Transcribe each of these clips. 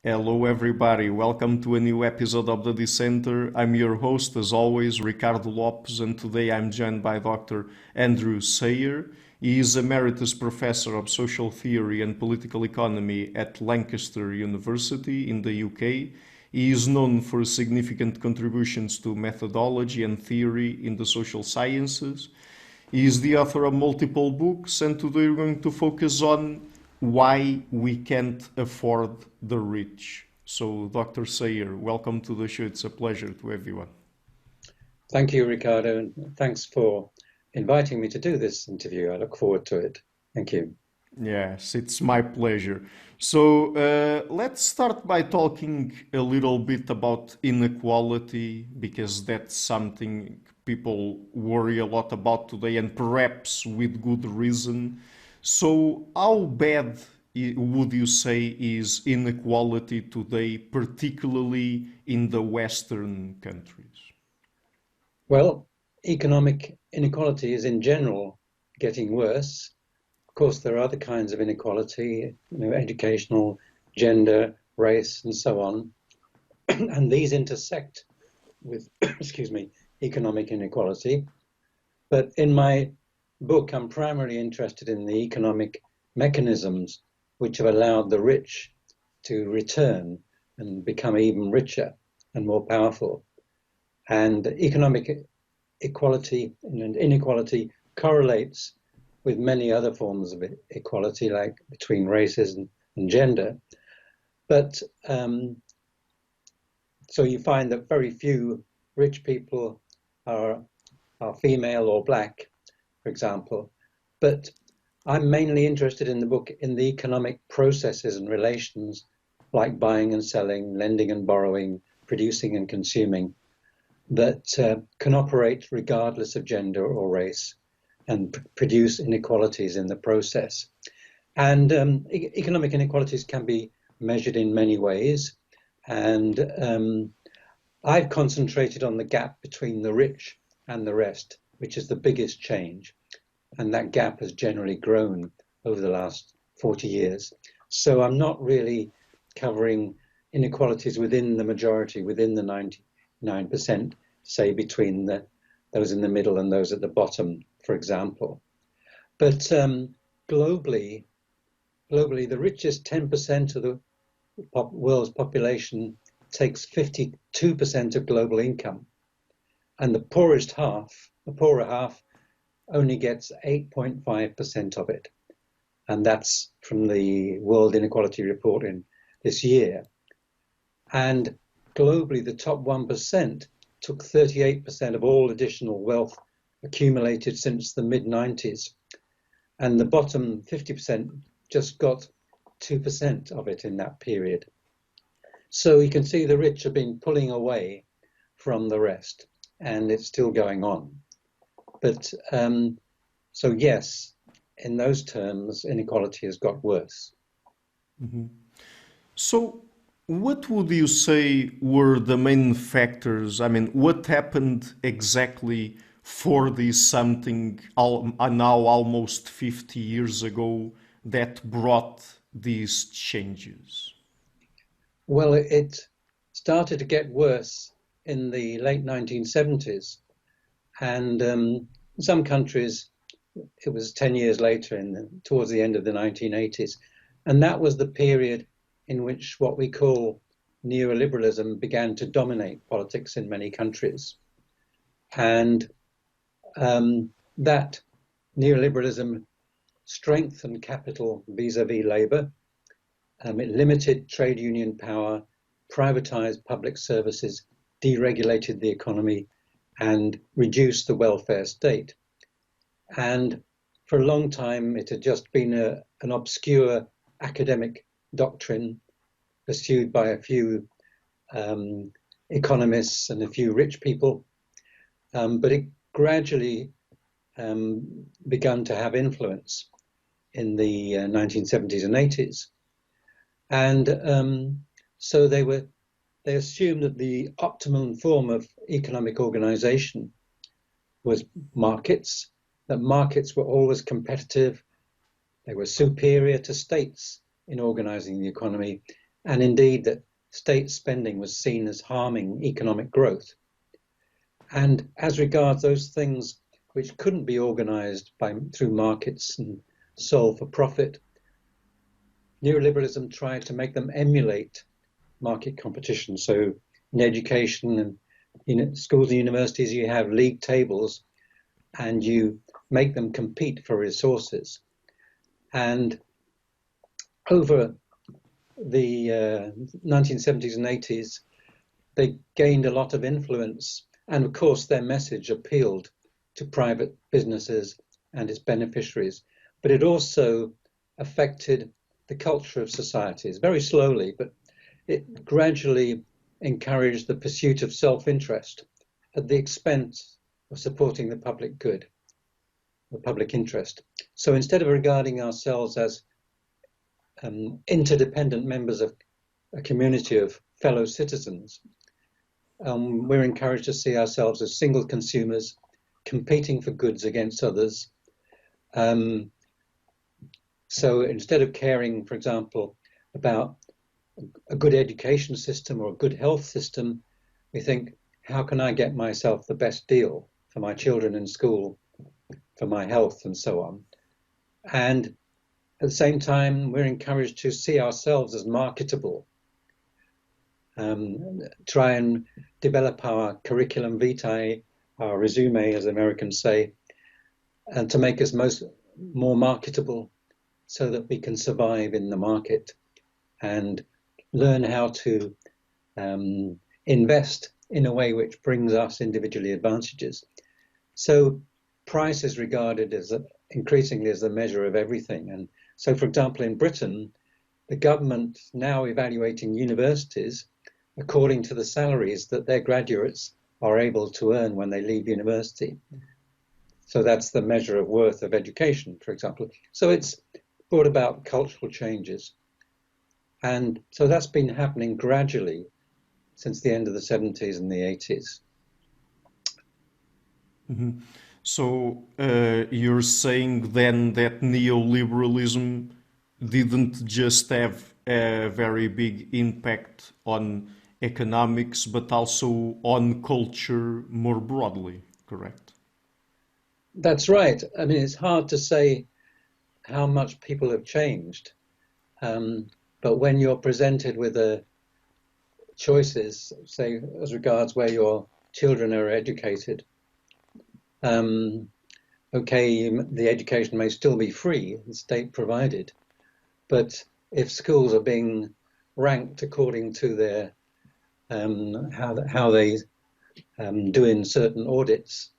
Hello, everybody. Welcome to a new episode of the Dissenter. I'm your host, as always, Ricardo Lopes, and today I'm joined by Dr. Andrew Sayer. He is Emeritus Professor of Social Theory and Political Economy at Lancaster University in the UK. He is known for significant contributions to methodology and theory in the social sciences. He is the author of multiple books, and today we're going to focus on why we can't afford the rich. So, Dr. Sayer, welcome to the show. It's a pleasure to everyone. Thank you, Ricardo, and thanks for inviting me to do this interview. I look forward to it. Thank you. Yes, it's my pleasure. So, let's start by talking a little bit about inequality, because that's something people worry a lot about today, and perhaps with good reason. So, how bad would you say is inequality today, particularly in the Western countries? Well, economic inequality is in general getting worse. Of course, there are other kinds of inequality, educational, gender, race, and so on. And these intersect with, excuse me, economic inequality. But in my book, I'm primarily interested in the economic mechanisms which have allowed the rich to return and become even richer and more powerful. And economic equality and inequality correlates with many other forms of equality, like between races and gender. But so you find that very few rich people are female or black, for example. But I'm mainly interested in the book in the economic processes and relations, like buying and selling, lending and borrowing, producing and consuming, that can operate regardless of gender or race and produce inequalities in the process. And economic inequalities can be measured in many ways. And I've concentrated on the gap between the rich and the rest, which is the biggest change. And that gap has generally grown over the last 40 years. So I'm not really covering inequalities within the majority, within the 99%, say between those in the middle and those at the bottom, for example. But globally, the richest 10% of the world's population takes 52% of global income. And the poorer half, only gets 8.5% of it. And that's from the World Inequality Report in this year. And globally, the top 1% took 38% of all additional wealth accumulated since the mid-90s. And the bottom 50% just got 2% of it in that period. So you can see the rich have been pulling away from the rest, and it's still going on. But so yes, in those terms, inequality has got worse. Mm-hmm. So, what would you say were the main factors? I mean, what happened exactly 40 something, now almost 50 years ago, that brought these changes? Well, it started to get worse in the late 1970s. And in some countries, it was 10 years later, towards the end of the 1980s. And that was the period in which what we call neoliberalism began to dominate politics in many countries. And that neoliberalism strengthened capital vis-a-vis labor. It limited trade union power, privatized public services, deregulated the economy, and reduced the welfare state. And for a long time, it had just been an obscure academic doctrine pursued by a few economists and a few rich people. But it gradually began to have influence in the 1970s and 80s. And so they assumed that the optimum form of economic organization was markets, that markets were always competitive, they were superior to states in organizing the economy, and indeed that state spending was seen as harming economic growth. And as regards those things which couldn't be organized through markets and sold for profit, neoliberalism tried to make them emulate market competition. So in education and in schools and universities, you have league tables and you make them compete for resources. And over the 1970s and 80s, they gained a lot of influence. And of course, their message appealed to private businesses and its beneficiaries. But it also affected the culture of societies very slowly, but it gradually encouraged the pursuit of self-interest at the expense of supporting the public good, the public interest. So instead of regarding ourselves as interdependent members of a community of fellow citizens, we're encouraged to see ourselves as single consumers competing for goods against others. So instead of caring, for example, about a good education system or a good health system, we think, how can I get myself the best deal for my children in school, for my health, and so on? And at the same time, we're encouraged to see ourselves as marketable, try and develop our curriculum vitae, our resume, as Americans say, and to make us more marketable so that we can survive in the market and learn how to invest in a way which brings us individually advantages. So price is regarded as increasingly as the measure of everything. And so, for example, in Britain, the government now evaluating universities according to the salaries that their graduates are able to earn when they leave university. So that's the measure of worth of education, for example. So it's brought about cultural changes. And so that's been happening gradually since the end of the 70s and the 80s. Mm-hmm. So you're saying then that neoliberalism didn't just have a very big impact on economics, but also on culture more broadly, correct? That's right. I mean, it's hard to say how much people have changed. But when you're presented with choices, say, as regards where your children are educated, okay, the education may still be free, state provided, but if schools are being ranked according to their how they do in certain audits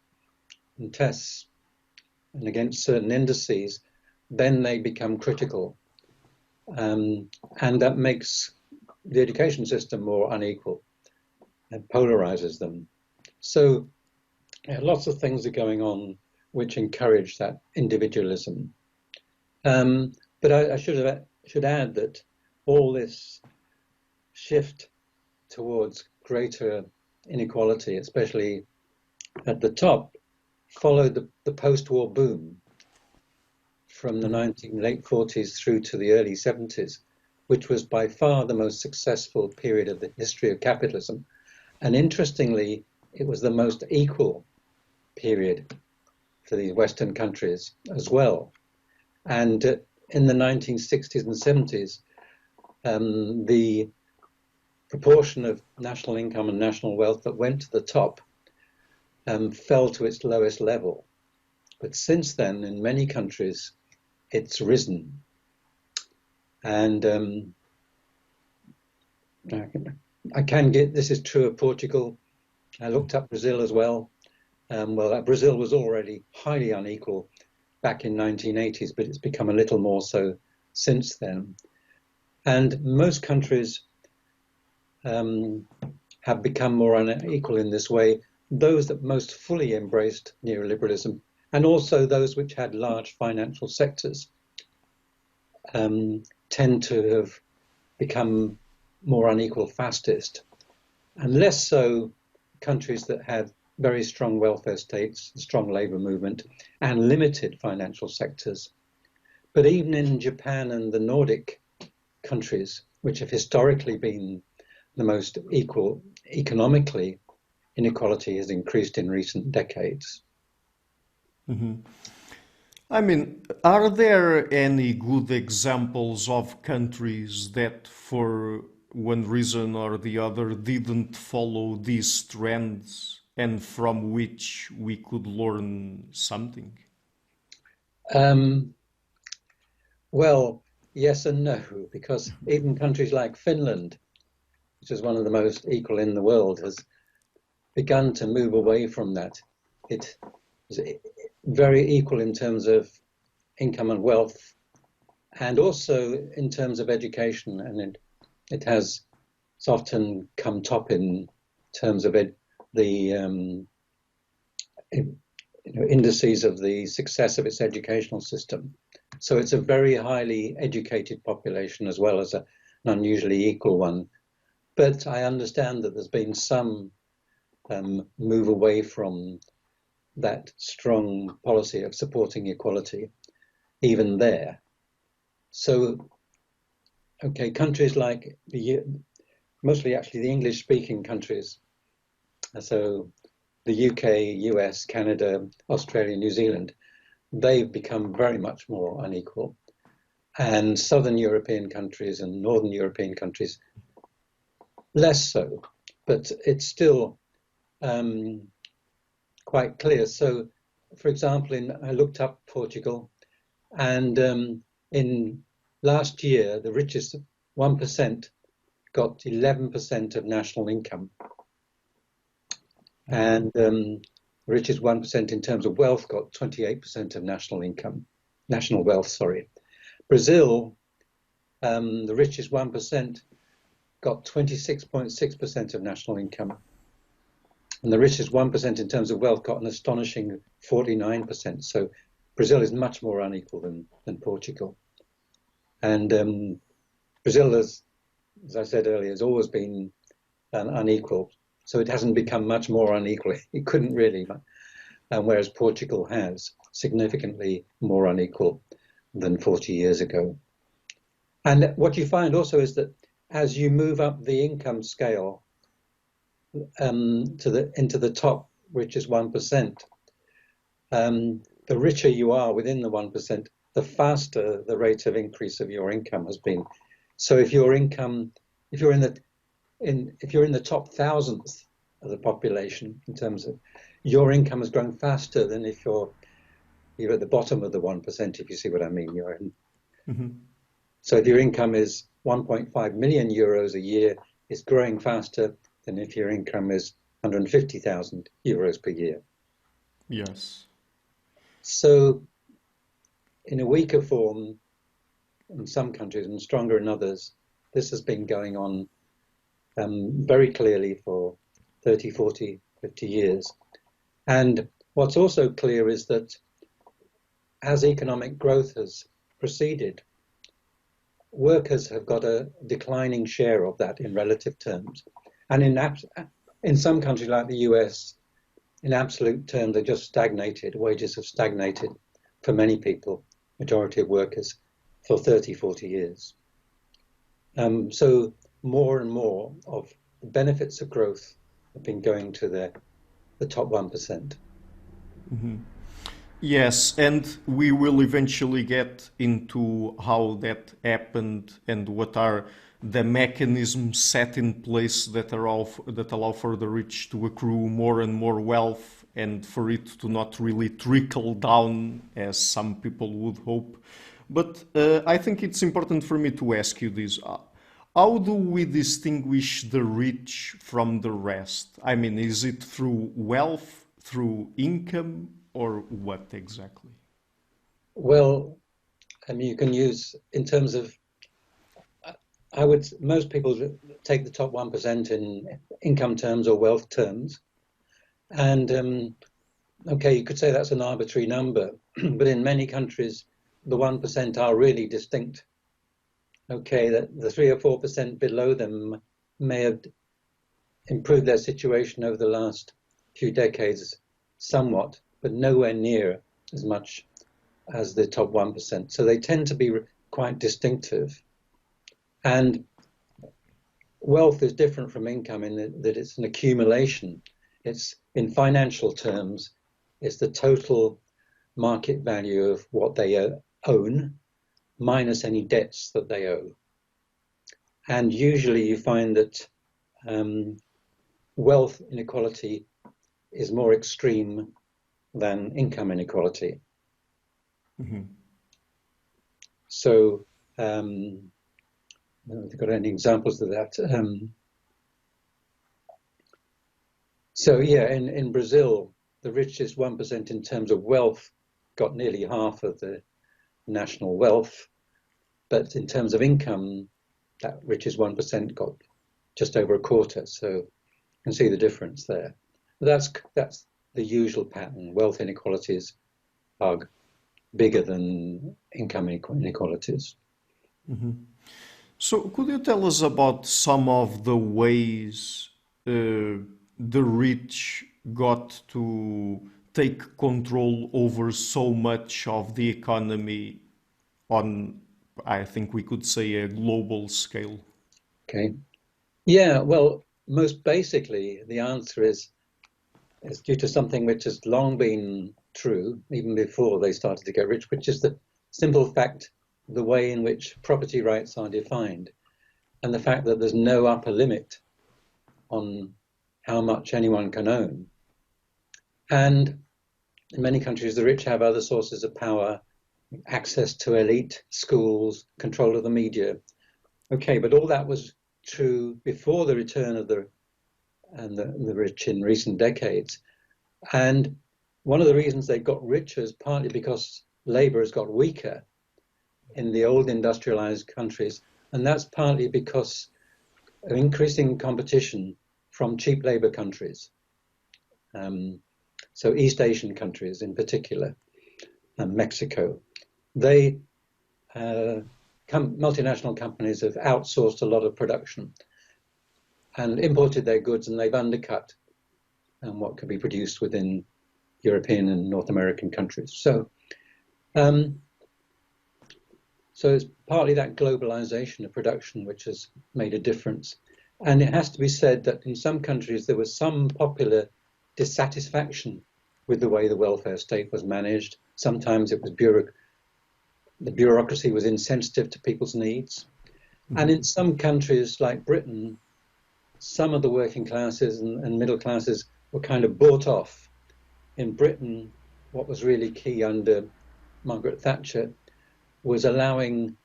and tests and against certain indices, then they become critical. And that makes the education system more unequal and polarizes them. So lots of things are going on which encourage that individualism. But I should add that all this shift towards greater inequality, especially at the top, followed the post-war boom from the late 40s through to the early 70s, which was by far the most successful period of the history of capitalism. And interestingly, it was the most equal period for these Western countries as well. And in the 1960s and 70s, the proportion of national income and national wealth that went to the top fell to its lowest level. But since then, in many countries, it's risen. And I can get, this is true of Portugal. I looked up Brazil as well. Brazil was already highly unequal back in 1980s, but it's become a little more so since then. And most countries have become more unequal in this way. Those that most fully embraced neoliberalism, and also those which had large financial sectors, tend to have become more unequal fastest, and less so countries that had very strong welfare states, strong labor movement, and limited financial sectors. But even in Japan and the Nordic countries, which have historically been the most equal economically, inequality has increased in recent decades. I mean, are there any good examples of countries that, for one reason or the other, didn't follow these trends and from which we could learn something? Um, well, yes and no, because even countries like Finland, which is one of the most equal in the world, has begun to move away from that. It is very equal in terms of income and wealth, and also in terms of education, and it's often come top in terms of the indices of the success of its educational system. So it's a very highly educated population as well as an unusually equal one. But I understand that there's been some move away from that strong policy of supporting equality, even there. So, okay, countries like mostly actually the English-speaking countries, so the UK, US, Canada, Australia, New Zealand, they've become very much more unequal. And Southern European countries and Northern European countries, less so, but it's still quite clear. So, for example, I looked up Portugal, and in last year, the richest 1% got 11% of national income. And the richest 1% in terms of wealth got 28% of national wealth, sorry. Brazil, the richest 1% got 26.6% of national income. And the richest 1% in terms of wealth got an astonishing 49%. So Brazil is much more unequal than Portugal. And Brazil, as I said earlier, has always been unequal. So it hasn't become much more unequal. It couldn't really, whereas Portugal has significantly more unequal than 40 years ago. And what you find also is that as you move up the income scale into the top richest 1%, the richer you are within the 1%, the faster the rate of increase of your income has been. So if you're in the top thousandth of the population in terms of your income has grown faster than if you're at the bottom of the 1%, if you see what I mean. So if your income is 1.5 million euros a year, it's growing faster than if your income is 150,000 euros per year. Yes. So in a weaker form in some countries and stronger in others, this has been going on very clearly for 30, 40, 50 years. And what's also clear is that as economic growth has proceeded, workers have got a declining share of that in relative terms. And in some countries like the US, in absolute terms, they just stagnated. Wages have stagnated for many people, majority of workers, for 30, 40 years. So more and more of the benefits of growth have been going to the top 1%. Yes, and we will eventually get into how that happened and what are the mechanisms set in place that allow for the rich to accrue more and more wealth and for it to not really trickle down as some people would hope. But I think it's important for me to ask you this. How do we distinguish the rich from the rest? I mean, is it through wealth, through income, or what exactly? Well, I mean, you can use in terms of, most people take the top 1% in income terms or wealth terms. And okay, you could say that's an arbitrary number, but in many countries, the 1% are really distinct. Okay, that the 3 or 4% below them may have improved their situation over the last few decades somewhat, but nowhere near as much as the top 1%. So they tend to be quite distinctive. And wealth is different from income in that it's an accumulation. It's, in financial terms, it's the total market value of what they own minus any debts that they owe. And usually you find that wealth inequality is more extreme than income inequality. Mm-hmm. So, have you got any examples of that? So yeah, in Brazil, the richest 1% in terms of wealth got nearly half of the national wealth, but in terms of income, that richest 1% got just over a quarter. So you can see the difference there. That's the usual pattern. Wealth inequalities are bigger than income inequalities. Mm-hmm. So could you tell us about some of the ways the rich got to take control over so much of the economy on, I think we could say, a global scale? Okay. Yeah, well, most basically, the answer is due to something which has long been true, even before they started to get rich, which is the simple fact, the way in which property rights are defined, and the fact that there's no upper limit on how much anyone can own. And in many countries, the rich have other sources of power, access to elite schools, control of the media. Okay, but all that was true before the return of the rich in recent decades. And one of the reasons they got richer is partly because labor has got weaker in the old industrialized countries. And that's partly because of increasing competition from cheap labor countries. So East Asian countries in particular, and Mexico. They, multinational companies have outsourced a lot of production and imported their goods, and they've undercut what could be produced within European and North American countries. So it's partly that globalization of production which has made a difference. And it has to be said that in some countries there was some popular dissatisfaction with the way the welfare state was managed. Sometimes it was the bureaucracy was insensitive to people's needs. Mm-hmm. And in some countries like Britain, some of the working classes and middle classes were kind of bought off. In Britain, what was really key under Margaret Thatcher was allowing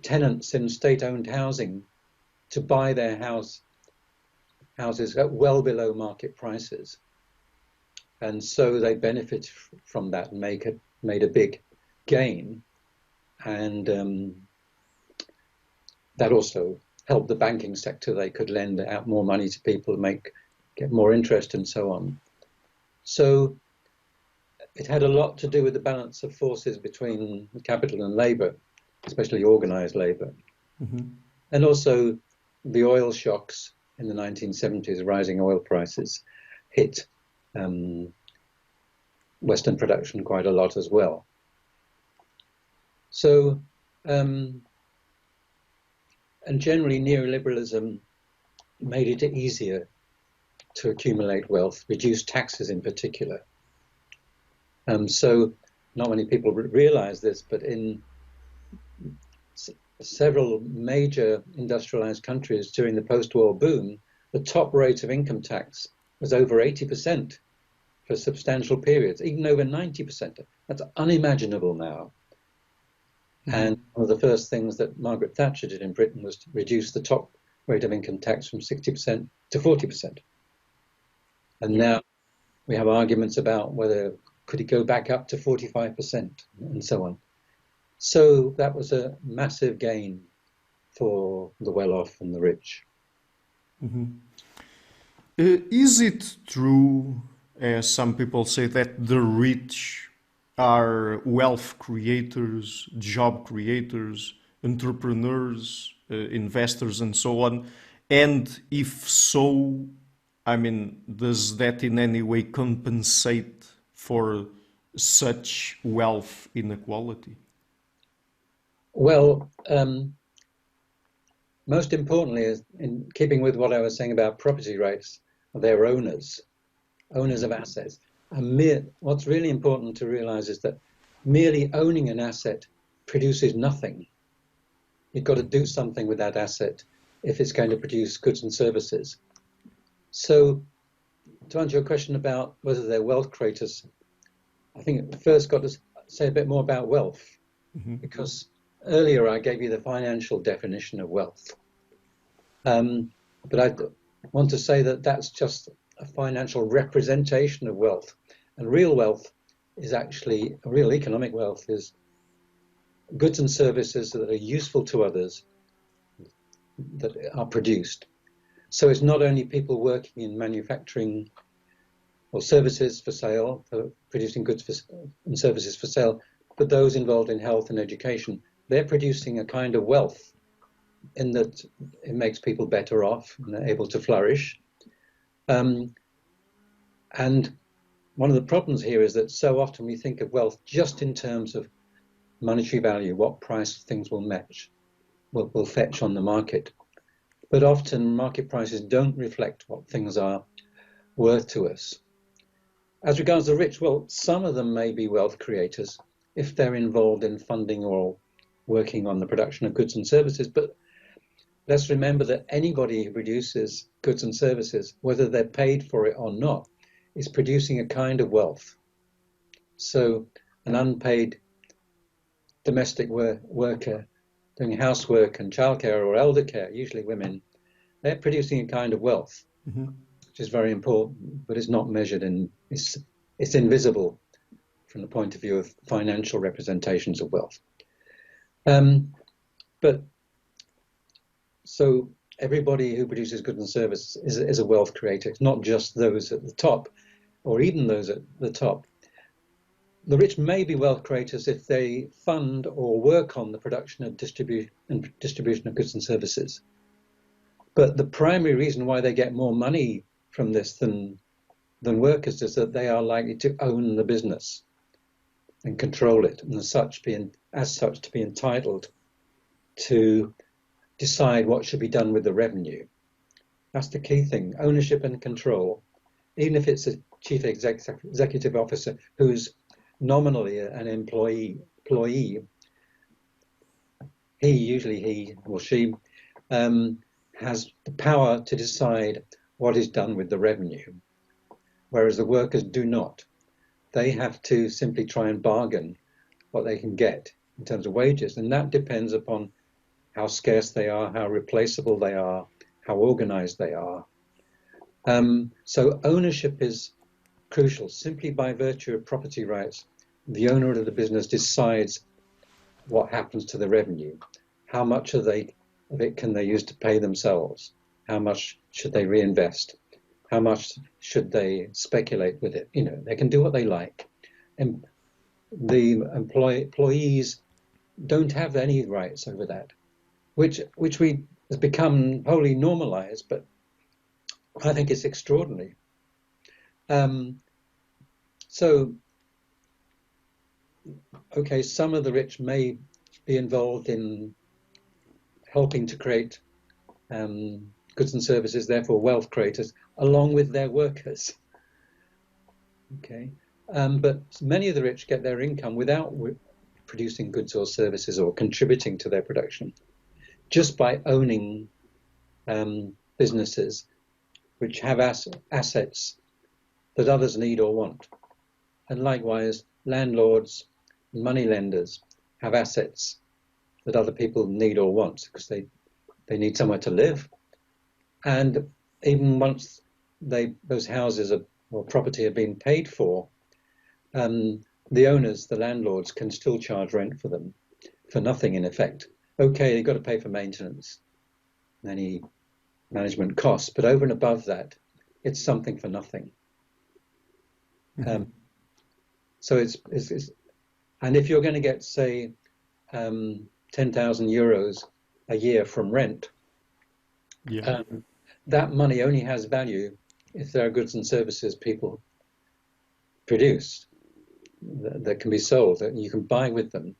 tenants in state-owned housing to buy their houses at well below market prices. And so they benefited from that and made a big gain. And that also helped the banking sector. They could lend out more money to people, get more interest and so on. So it had a lot to do with the balance of forces between capital and labor, especially organized labor. Mm-hmm. And also the oil shocks in the 1970s, rising oil prices, hit Western production quite a lot as well. So, and generally neoliberalism made it easier to accumulate wealth, reduce taxes in particular. So not many people realize this, but in several major industrialized countries during the post-war boom, the top rate of income tax was over 80% for substantial periods, even over 90%. That's unimaginable now. Mm-hmm. And one of the first things that Margaret Thatcher did in Britain was to reduce the top rate of income tax from 60% to 40%. And now we have arguments about whether could it go back up to 45% and so on. So that was a massive gain for the well-off and the rich. Mm-hmm. Is it true, as some people say, that the rich are wealth creators, job creators, entrepreneurs, investors, and so on? And if so, I mean, does that in any way compensate for such wealth inequality? Well, most importantly, is in keeping with what I was saying about property rights, they're owners of assets. And what's really important to realize is that merely owning an asset produces nothing. You've got to do something with that asset if it's going to produce goods and services. So to answer your question about whether they're wealth creators, I think first got to say a bit more about wealth, because earlier I gave you the financial definition of wealth. But I want to say that that's just a financial representation of wealth. And real wealth is actually, real economic wealth is goods and services that are useful to others that are produced. So it's not only people working in manufacturing or services for sale, producing goods and services for sale, but those involved in health and education. They're producing a kind of wealth in that it makes people better off and they're able to flourish. And one of the problems here is that so often we think of wealth just in terms of monetary value, what price things will fetch on the market. But often market prices don't reflect what things are worth to us. As regards the rich, well, some of them may be wealth creators if they're involved in funding or working on the production of goods and services. But let's remember that anybody who produces goods and services, whether they're paid for it or not, is producing a kind of wealth. So an unpaid domestic worker doing housework and childcare or elder care, usually women, they're producing a kind of wealth, which is very important, but it's not measured in, it's invisible from the point of view of financial representations of wealth. But so everybody who produces goods and services is a wealth creator. It's not just those at the top, or even those at the top. The rich may be wealth creators if they fund or work on the production and distribution of goods and services. But the primary reason why they get more money from this than workers is that they are likely to own the business and control it, and as such to be entitled to decide what should be done with the revenue. That's the key thing, ownership and control. Even if it's a chief executive officer who's nominally an employee, he or she has the power to decide what is done with the revenue, whereas the workers do not. They have to simply try and bargain what they can get in terms of wages, and that depends upon how scarce they are, how replaceable they are, how organized they are. So ownership is crucial. Simply by virtue of property rights, the owner of the business decides what happens to the revenue. How much of it can they use to pay themselves? How much should they reinvest? How much should they speculate with it? You know, they can do what they like. And the employees don't have any rights over that, which has become wholly normalized, but I think it's extraordinary. So, okay, some of the rich may be involved in helping to create goods and services, therefore wealth creators, along with their workers. Okay, but many of the rich get their income without producing goods or services or contributing to their production, just by owning businesses which have assets that others need or want. And likewise, landlords and moneylenders have assets that other people need or want because they need somewhere to live. And even once those houses or property have been paid for, the owners, the landlords, can still charge rent for them for nothing in effect. Okay, they've got to pay for maintenance, any management costs, but over and above that, it's something for nothing. So it's and if you're going to get, say, 10,000 euros a year from rent, that money only has value if there are goods and services people produce that can be sold, that you can buy with them.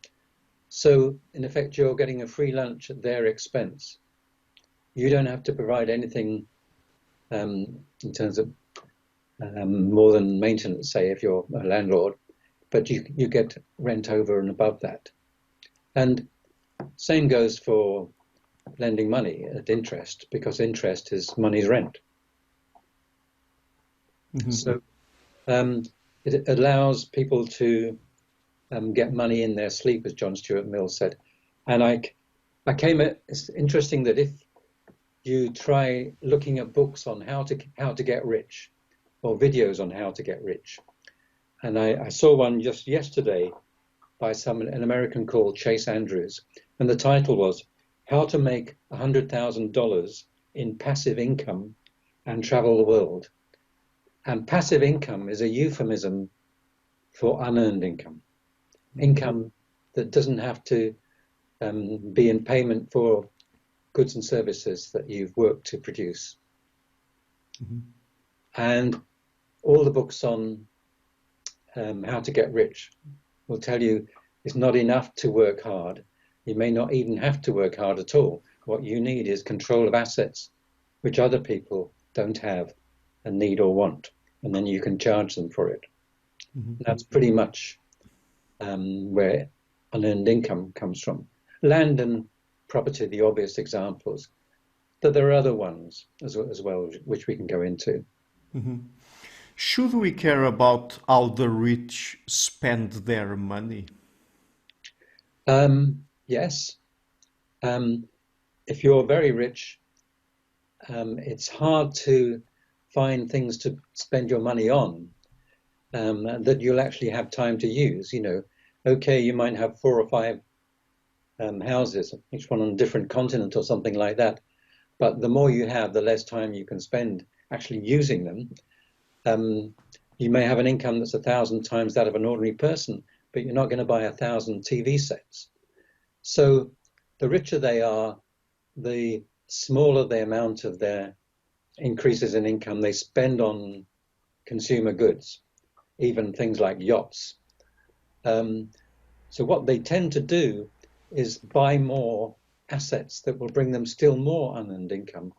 So in effect, you're getting a free lunch at their expense. you don't have to provide anything in terms of more than maintenance, say, if you're a landlord, but you get rent over and above that. And same goes for lending money at interest, because interest is money's rent. Mm-hmm. So it allows people to get money in their sleep, as John Stuart Mill said. And it's interesting that if you try looking at books on how to get rich, or videos on how to get rich, and I saw one just yesterday by an American called Chase Andrews, and the title was "How to Make $100,000 in Passive Income and Travel the World." And passive income is a euphemism for unearned income, income that doesn't have to be in payment for goods and services that you've worked to produce. Mm-hmm. And all the books on how to get rich will tell you it's not enough to work hard. You may not even have to work hard at all. What you need is control of assets, which other people don't have and need or want. And then you can charge them for it. Mm-hmm. That's pretty much where unearned income comes from. Land and property, the obvious examples, but there are other ones as well, which we can go into. Mm-hmm. Should we care about how the rich spend their money? Yes. If you're very rich, it's hard to find things to spend your money on that you'll actually have time to use. Okay, you might have 4 or 5 houses, each one on a different continent or something like that. But the more you have, the less time you can spend actually using them. You may have an income that's 1,000 times that of an ordinary person, but you're not going to buy 1,000 TV sets. So the richer they are, the smaller the amount of their increases in income they spend on consumer goods, even things like yachts. So what they tend to do is buy more assets that will bring them still more unearned income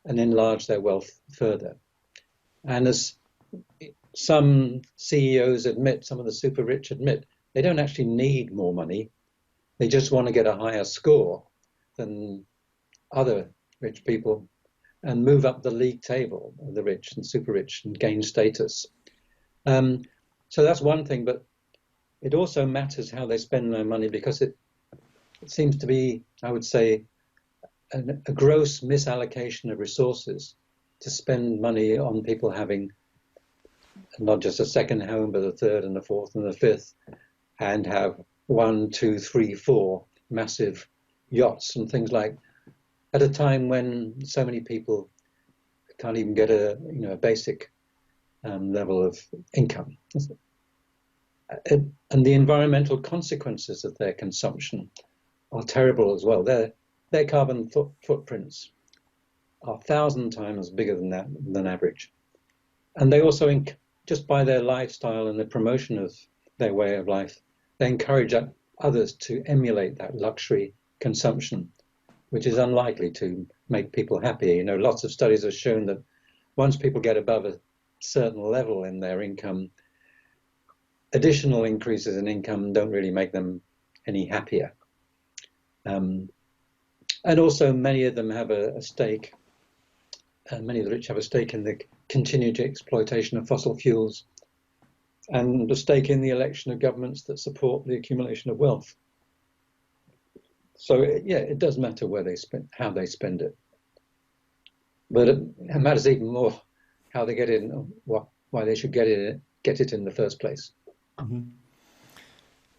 and enlarge their wealth further. And as some CEOs admit, some of the super rich admit, they don't actually need more money. They just want to get a higher score than other rich people and move up the league table of the rich and super rich and gain status. So that's one thing, but it also matters how they spend their money, because it seems to be, I would say, a gross misallocation of resources to spend money on people having not just a second home, but a third and a fourth and a fifth, and have 1, 2, 3, 4 massive yachts and things like, at a time when so many people can't even get a basic level of income. And the environmental consequences of their consumption are terrible as well. Their carbon footprints are 1,000 times bigger than average. And they also, just by their lifestyle and the promotion of their way of life, they encourage others to emulate that luxury consumption, which is unlikely to make people happy. Lots of studies have shown that once people get above a certain level in their income, additional increases in income don't really make them any happier. And also many of them have a stake, many of the rich have a stake in the continued exploitation of fossil fuels and a stake in the election of governments that support the accumulation of wealth. So it does matter where they spend, how they spend it. But it matters even more how they get it and why they should get it in the first place. Mm-hmm.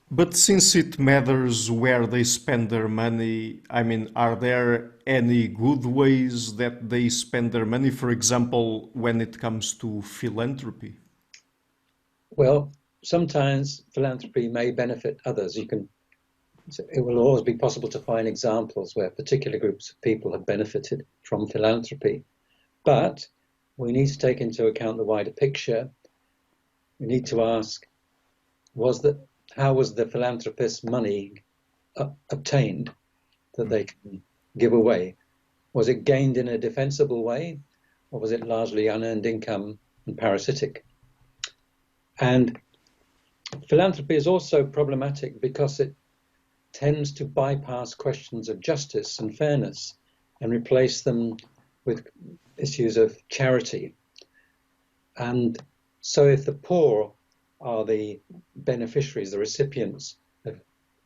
But since it matters where they spend their money, are there any good ways that they spend their money, for example, when it comes to philanthropy? Well, sometimes philanthropy may benefit others. It will always be possible to find examples where particular groups of people have benefited from philanthropy. But we need to take into account the wider picture. We need to ask, how was the philanthropist's money obtained that they can give away? Was it gained in a defensible way, or was it largely unearned income and parasitic? And philanthropy is also problematic because it tends to bypass questions of justice and fairness and replace them with issues of charity. And so if the poor are the beneficiaries, the recipients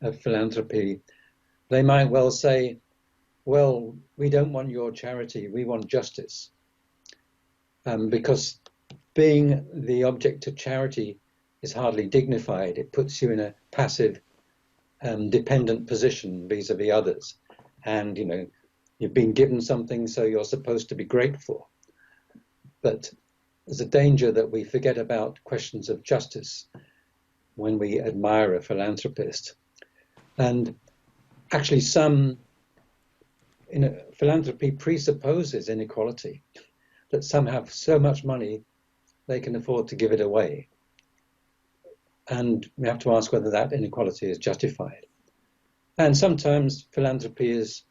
of philanthropy, they might well say, well, we don't want your charity, we want justice. Because being the object of charity is hardly dignified. It puts you in a passive, dependent position vis-a-vis others. And, you know, you've been given something, so you're supposed to be grateful. But there's a danger that we forget about questions of justice when we admire a philanthropist. And actually philanthropy presupposes inequality, that some have so much money they can afford to give it away. And we have to ask whether that inequality is justified. And sometimes philanthropy is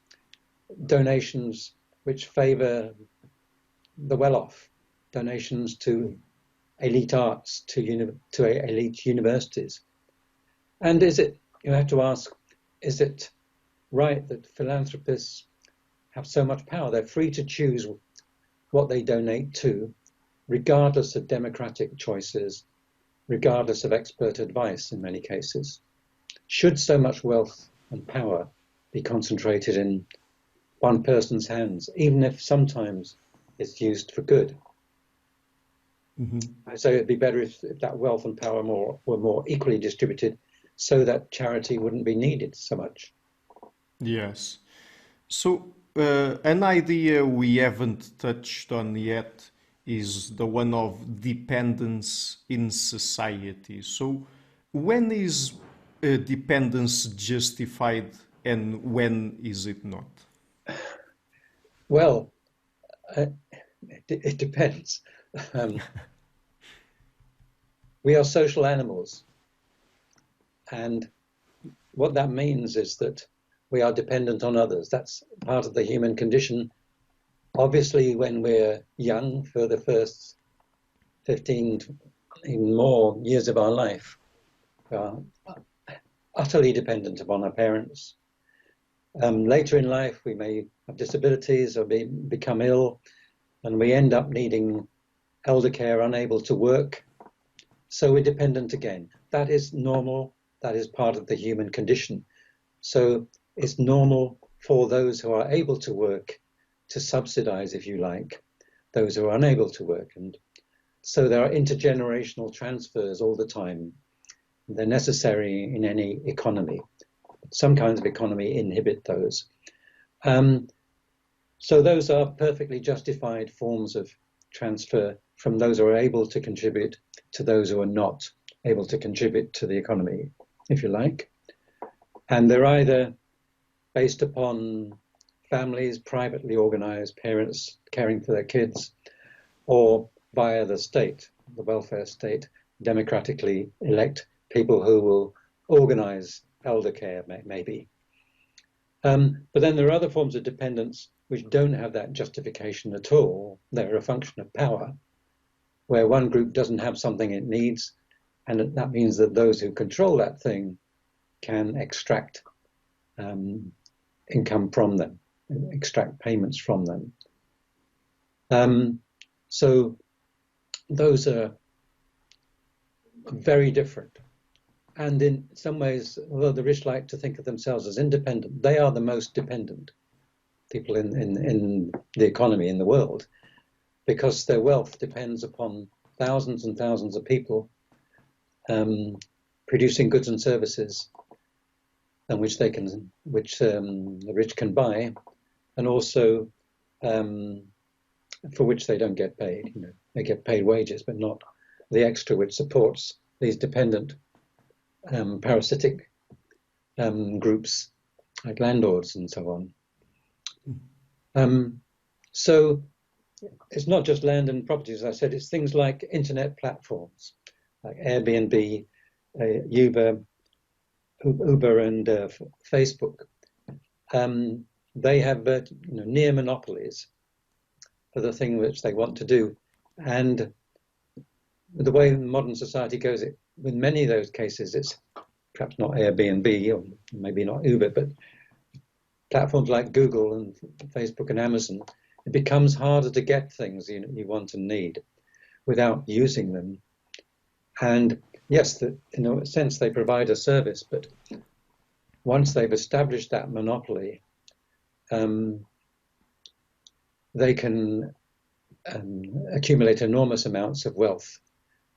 donations which favor the well-off, donations to elite arts, to elite universities. And you have to ask, is it right that philanthropists have so much power? They're free to choose what they donate to, regardless of democratic choices, regardless of expert advice in many cases. Should so much wealth and power be concentrated in one person's hands, even if sometimes it's used for good? Mm-hmm. So it'd be better if that wealth and power were more equally distributed, so that charity wouldn't be needed so much. Yes. So an idea we haven't touched on yet is the one of dependence in society. So when is dependence justified and when is it not? Well, it depends. We are social animals. And what that means is that we are dependent on others. That's part of the human condition. Obviously, when we're young, for the first 15, even more years of our life, we are utterly dependent upon our parents. Later in life, we may have disabilities or become ill, and we end up needing elder care, unable to work. So we're dependent again. That is normal. That is part of the human condition. So it's normal for those who are able to work to subsidize, if you like, those who are unable to work. And so there are intergenerational transfers all the time. They're necessary in any economy. Some kinds of economy inhibit those. So those are perfectly justified forms of transfer from those who are able to contribute to those who are not able to contribute to the economy, if you like. And they're either based upon families, privately organized, parents caring for their kids, or via the state, the welfare state, democratically elect people who will organize elder care, maybe. But then there are other forms of dependence which don't have that justification at all. They're a function of power, where one group doesn't have something it needs, and that means that those who control that thing can extract income from them, extract payments from them. So those are very different. And in some ways, although the rich like to think of themselves as independent, they are the most dependent people in the economy in the world, because their wealth depends upon thousands and thousands of people producing goods and services, and which the rich can buy, and also for which they don't get paid. You know, they get paid wages, but not the extra which supports these dependent parasitic groups like landlords and so on. So it's not just land and property, as I said, it's things like internet platforms, like Airbnb, Uber and Facebook. they have near monopolies for the thing which they want to do. And the way modern society goes, with many of those cases, it's perhaps not Airbnb or maybe not Uber, but platforms like Google and Facebook and Amazon, it becomes harder to get things you want and need without using them. And yes, in a sense, they provide a service, but once they've established that monopoly, they can accumulate enormous amounts of wealth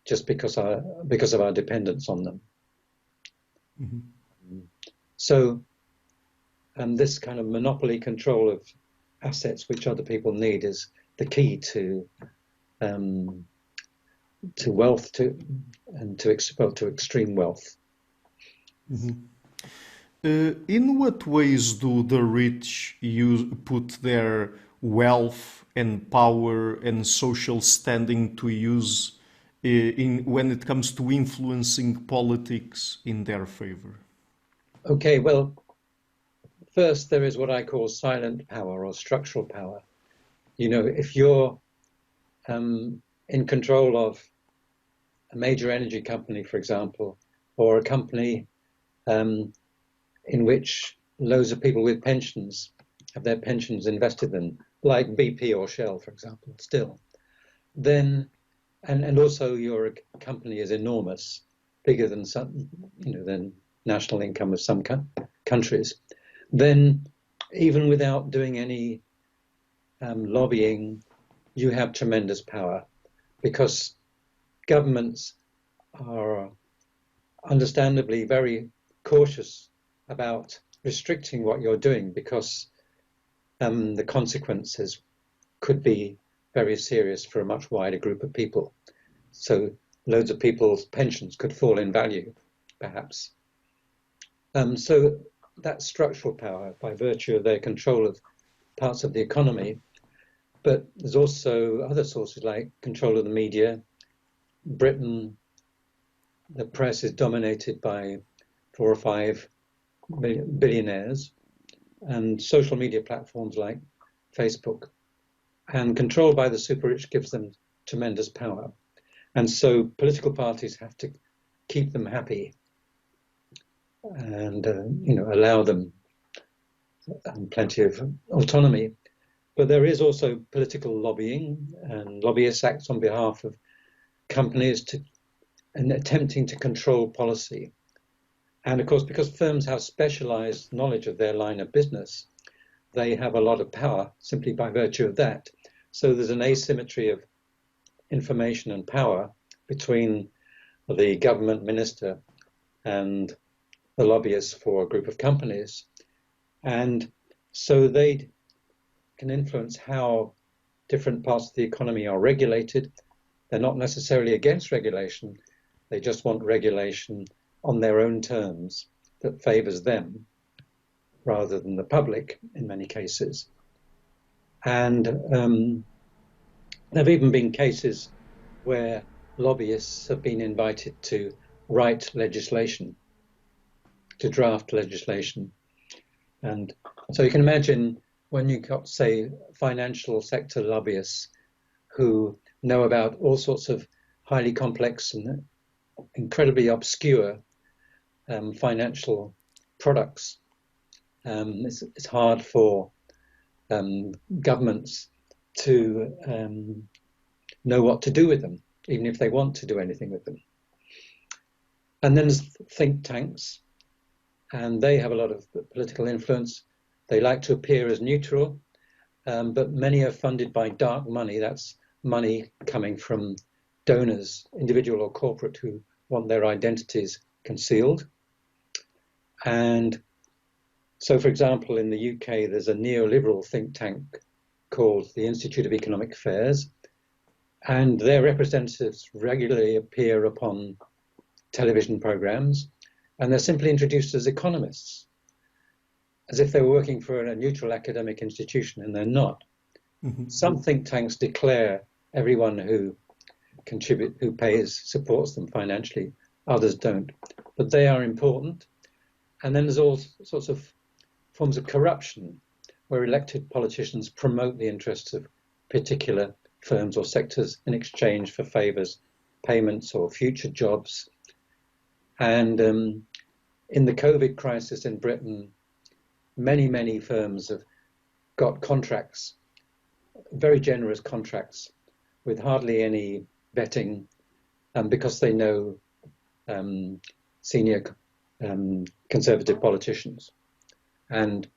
just because of our dependence on them. Mm-hmm. So, this kind of monopoly control of assets which other people need is the key to wealth, to extreme wealth. Mm-hmm. In what ways do the rich put their wealth and power and social standing to use when it comes to influencing politics in their favor? Okay, well, first there is what I call silent power or structural power. If you're in control of a major energy company, for example, or a company in which loads of people with pensions have their pensions invested in, like BP or Shell, for example, still, then, and also your company is enormous, bigger than than national income of some countries, then even without doing any lobbying, you have tremendous power, because governments are understandably very cautious about restricting what you're doing, because the consequences could be very serious for a much wider group of people. So loads of people's pensions could fall in value, perhaps. So that's structural power by virtue of their control of parts of the economy. But there's also other sources like control of the media. Britain, the press is dominated by 4 or 5 billionaires, and social media platforms like Facebook, and control by the super rich gives them tremendous power. And so political parties have to keep them happy and allow them plenty of autonomy. But there is also political lobbying, and lobbyists act on behalf of companies and attempting to control policy. And of course, because firms have specialized knowledge of their line of business, they have a lot of power simply by virtue of that. So there's an asymmetry of information and power between the government minister and the lobbyists for a group of companies. And so they can influence how different parts of the economy are regulated. They're not necessarily against regulation. They just want regulation on their own terms that favors them rather than the public in many cases. And there have even been cases where lobbyists have been invited to write legislation, to draft legislation. And so you can imagine when you've got, say, financial sector lobbyists who know about all sorts of highly complex and incredibly obscure financial products. It's hard for governments to know what to do with them, even if they want to do anything with them. And then there's think tanks, and they have a lot of political influence. They like to appear as neutral, but many are funded by dark money. That's money coming from donors, individual or corporate, who want their identities concealed. And so, for example, in the UK, there's a neoliberal think tank called the Institute of Economic Affairs, and their representatives regularly appear upon television programs, and they're simply introduced as economists, as if they were working for a neutral academic institution, and they're not. Mm-hmm. Some think tanks declare everyone who supports them financially. Others don't, but they are important. And then there's all sorts of forms of corruption, where elected politicians promote the interests of particular firms or sectors in exchange for favours, payments or future jobs. And in the COVID crisis in Britain, many firms have got contracts, very generous contracts, with hardly any vetting, because they know senior conservative politicians. And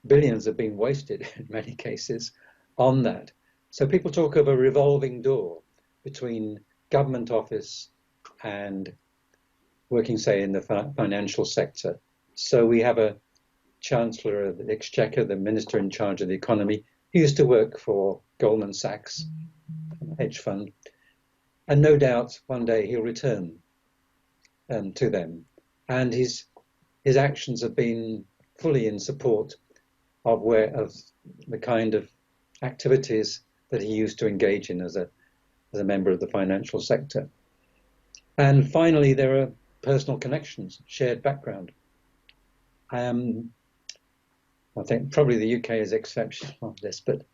billions have been wasted in many cases on that. So people talk of a revolving door between government office and working, say, in the financial sector. So we have a Chancellor of the Exchequer, the Minister in charge of the economy. He used to work for Goldman Sachs, a hedge fund, and no doubt one day he'll return to them. And his actions have been fully in support of the kind of activities that he used to engage in as a member of the financial sector. And finally, there are personal connections, shared background. I think probably the UK is exceptional on this, but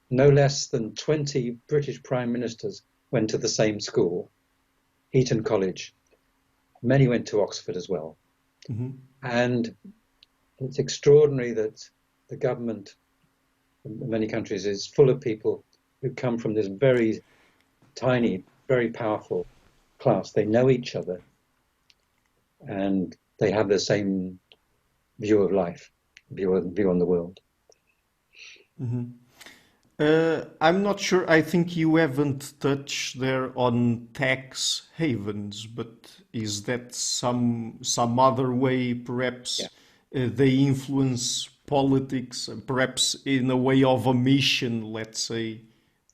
no less than 20 British prime ministers went to the same school, Eton College. Many went to Oxford as well. Mm-hmm. And it's extraordinary that the government in many countries is full of people who come from this very tiny, very powerful class. They know each other and they have the same view of life, view on the world. Mm-hmm. I'm not sure. I think you haven't touched there on tax havens, but is that some other way, perhaps? Yeah. They influence politics, perhaps in a way of a mission, let's say,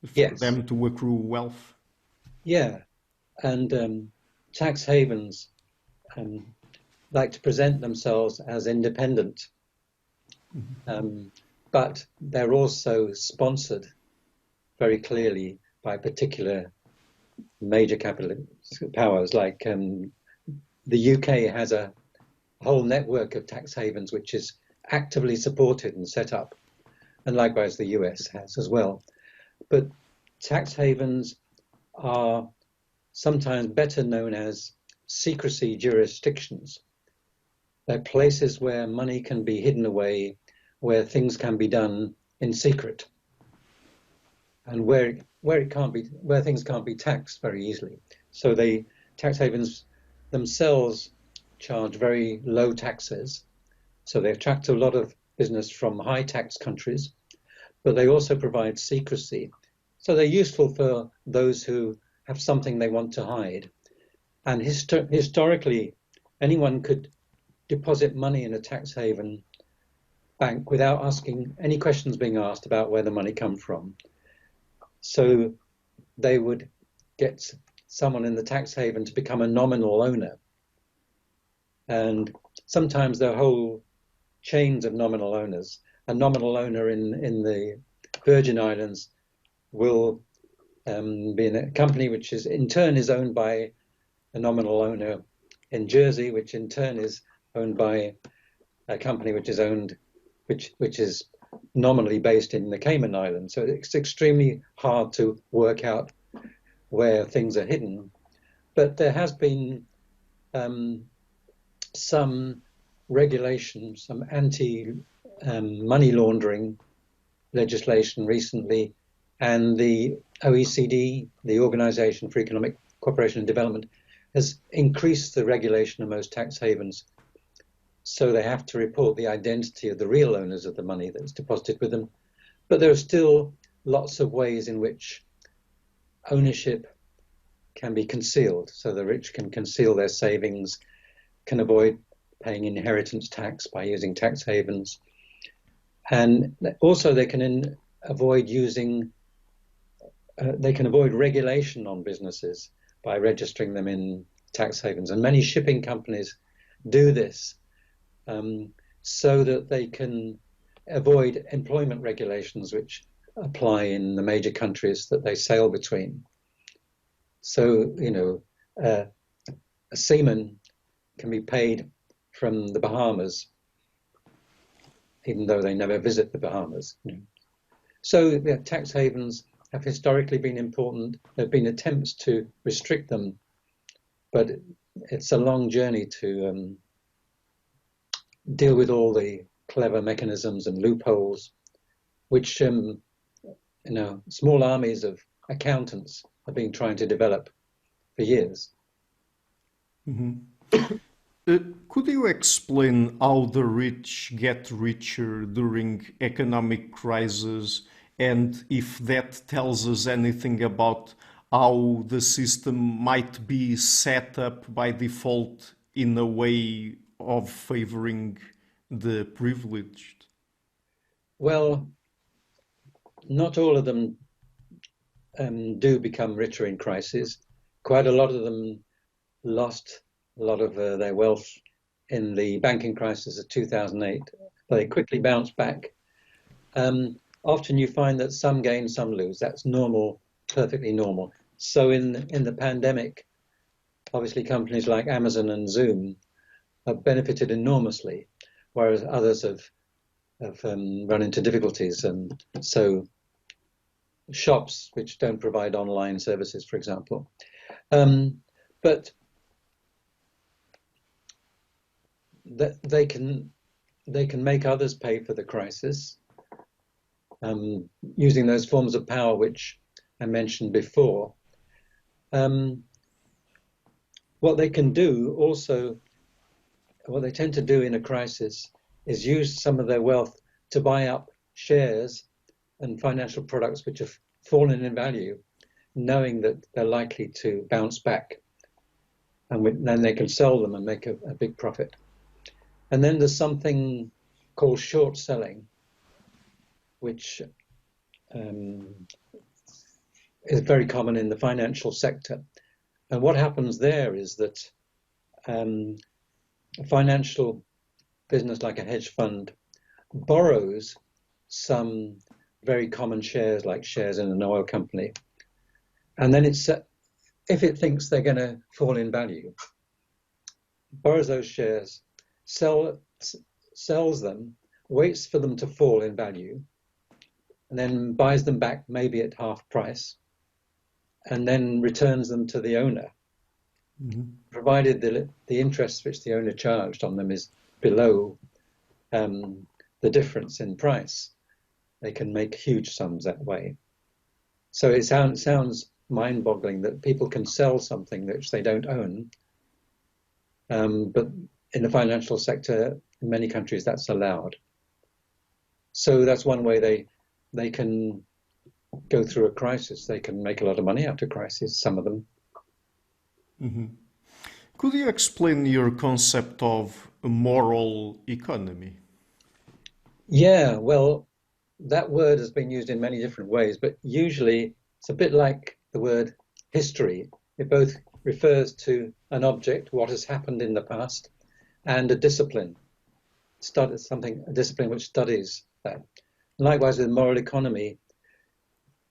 for them to accrue wealth. Yeah, and tax havens like to present themselves as independent, but they're also sponsored very clearly by particular major capitalist powers. Like the UK has a whole network of tax havens which is actively supported and set up, and likewise the US has as well. But tax havens are sometimes better known as secrecy jurisdictions. They're places where money can be hidden away, where things can be done in secret, and where things can't be taxed very easily. So tax havens themselves charge very low taxes. So they attract a lot of business from high tax countries, but they also provide secrecy. So they're useful for those who have something they want to hide. And historically, anyone could deposit money in a tax haven bank without asking any questions being asked about where the money comes from. So they would get someone in the tax haven to become a nominal owner. And sometimes there are whole chains of nominal owners. A nominal owner in the Virgin Islands will be in a company which is in turn is owned by a nominal owner in Jersey, which in turn is owned by a company which is nominally based in the Cayman Islands. So it's extremely hard to work out where things are hidden. But there has been some regulation, some anti-money laundering legislation recently, and the OECD, the Organization for Economic Cooperation and Development, has increased the regulation of most tax havens. So they have to report the identity of the real owners of the money that's deposited with them. But there are still lots of ways in which ownership can be concealed. So the rich can conceal their savings, can avoid paying inheritance tax by using tax havens. And also they can avoid regulation on businesses by registering them in tax havens. And many shipping companies do this so that they can avoid employment regulations which apply in the major countries that they sail between. So, a seaman can be paid from the Bahamas even though they never visit the Bahamas. So tax havens have historically been important. There have been attempts to restrict them, but it's a long journey to deal with all the clever mechanisms and loopholes, which small armies of accountants have been trying to develop for years. Mm-hmm. Could you explain how the rich get richer during economic crises, and if that tells us anything about how the system might be set up by default in a way of favoring the privileged? Well, not all of them do become richer in crisis. Quite a lot of them lost a lot of their wealth in the banking crisis of 2008. They quickly bounced back. Often you find that some gain, some lose. That's normal, perfectly normal. So in the pandemic, obviously companies like Amazon and Zoom have benefited enormously, whereas others have run into difficulties. And so shops which don't provide online services, for example. But they can make others pay for the crisis using those forms of power which I mentioned before. What they can do also, what they tend to do in a crisis is use some of their wealth to buy up shares and financial products which have fallen in value, knowing that they're likely to bounce back. And then they can sell them and make a big profit. And then there's something called short selling, which is very common in the financial sector. And what happens there is that a financial business like a hedge fund borrows some very common shares, like shares in an oil company. And then if it thinks they're going to fall in value, borrows those shares, sells them, waits for them to fall in value, and then buys them back maybe at half price, and then returns them to the owner, provided the interest which the owner charged on them is below the difference in price. They can make huge sums that way. So it sounds mind-boggling that people can sell something which they don't own, but in the financial sector, in many countries, that's allowed. So that's one way they can go through a crisis. They can make a lot of money after crisis, some of them. Mm-hmm. Could you explain your concept of a moral economy? Yeah, well, that word has been used in many different ways, but usually it's a bit like the word history. It both refers to an object, what has happened in the past, and a discipline, a discipline which studies that. Likewise with moral economy,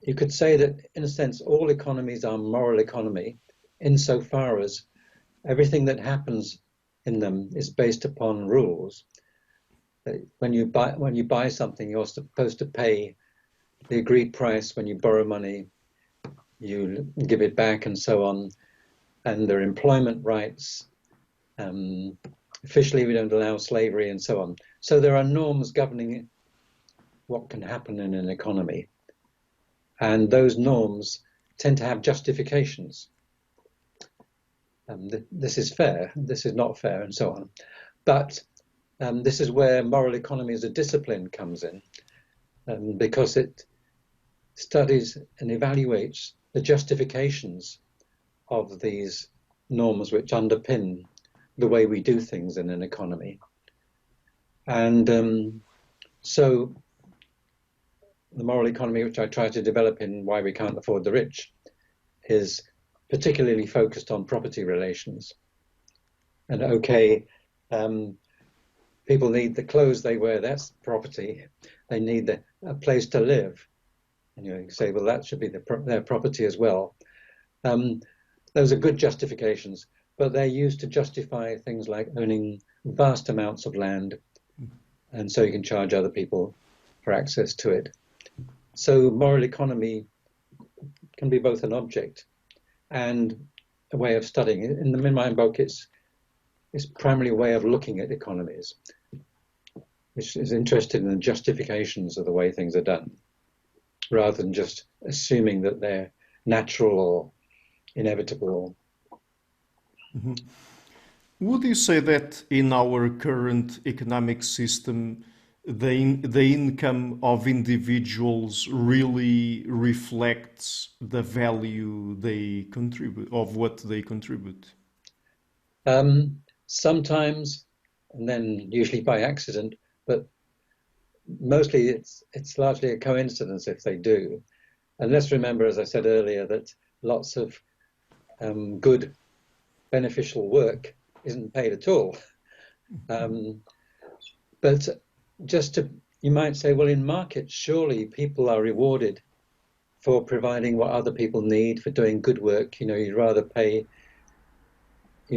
you could say that in a sense all economies are moral economy insofar as everything that happens in them is based upon rules. When you buy something, you're supposed to pay the agreed price. When you borrow money, you give it back, and so on. And there are employment rights. Officially, we don't allow slavery, and so on. So there are norms governing what can happen in an economy. And those norms tend to have justifications. This is fair, this is not fair, and so on. But this is where moral economy as a discipline comes in, because it studies and evaluates the justifications of these norms which underpin the way we do things in an economy. And so the moral economy which I try to develop in Why We Can't Afford the Rich is particularly focused on property relations. And okay, people need the clothes they wear, that's property. They need a place to live. And you say, well, that should be their property as well. Those are good justifications, but they're used to justify things like owning vast amounts of land, and so you can charge other people for access to it. So moral economy can be both an object and a way of studying. In my book, it's primarily a way of looking at economies, which is interested in the justifications of the way things are done, rather than just assuming that they're natural or inevitable. Mhm. Would you say that in our current economic system, the income of individuals really reflects the value they contribute, of what they contribute? Sometimes, and then usually by accident, but mostly it's largely a coincidence if they do. And let's remember, as I said earlier, that lots of good beneficial work isn't paid at all. But you might say, well, in markets, surely people are rewarded for providing what other people need, for doing good work. You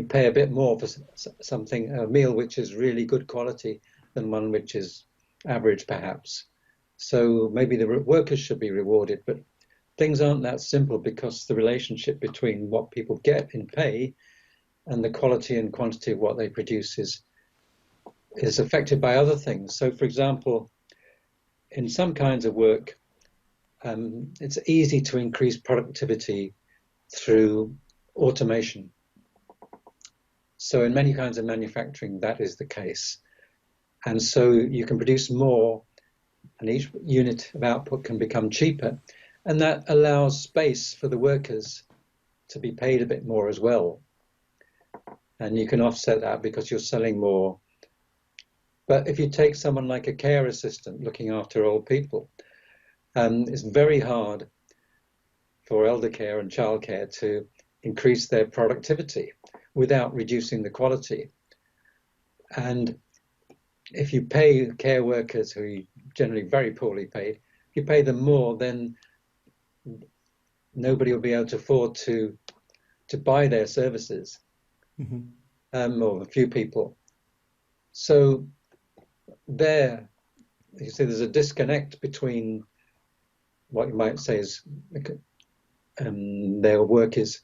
pay a bit more for a meal which is really good quality than one which is average, perhaps. So maybe the workers should be rewarded, but things aren't that simple, because the relationship between what people get in pay and the quality and quantity of what they produce is affected by other things. So, for example, in some kinds of work, it's easy to increase productivity through automation. So in many kinds of manufacturing, that is the case. And so you can produce more, and each unit of output can become cheaper. And that allows space for the workers to be paid a bit more as well. And you can offset that because you're selling more. But if you take someone like a care assistant looking after old people, it's very hard for elder care and childcare to increase their productivity without reducing the quality. And if you pay care workers, who are generally very poorly paid, if you pay them more, then nobody will be able to afford to buy their services, or a few people. So you see there's a disconnect between what you might say is their work is,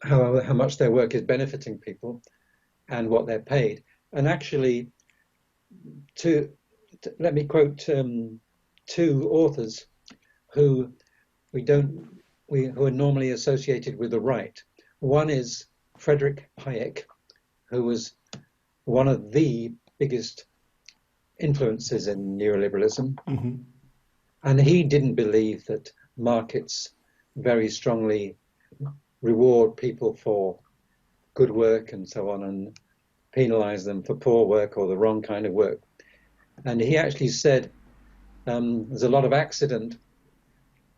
how much their work is benefiting people, and what they're paid. And actually, let me quote two authors who are normally associated with the right. One is Friedrich Hayek, who was one of the biggest influences in neoliberalism. Mm-hmm. And he didn't believe that markets very strongly reward people for good work and so on, and penalize them for poor work or the wrong kind of work. And he actually said there's a lot of accident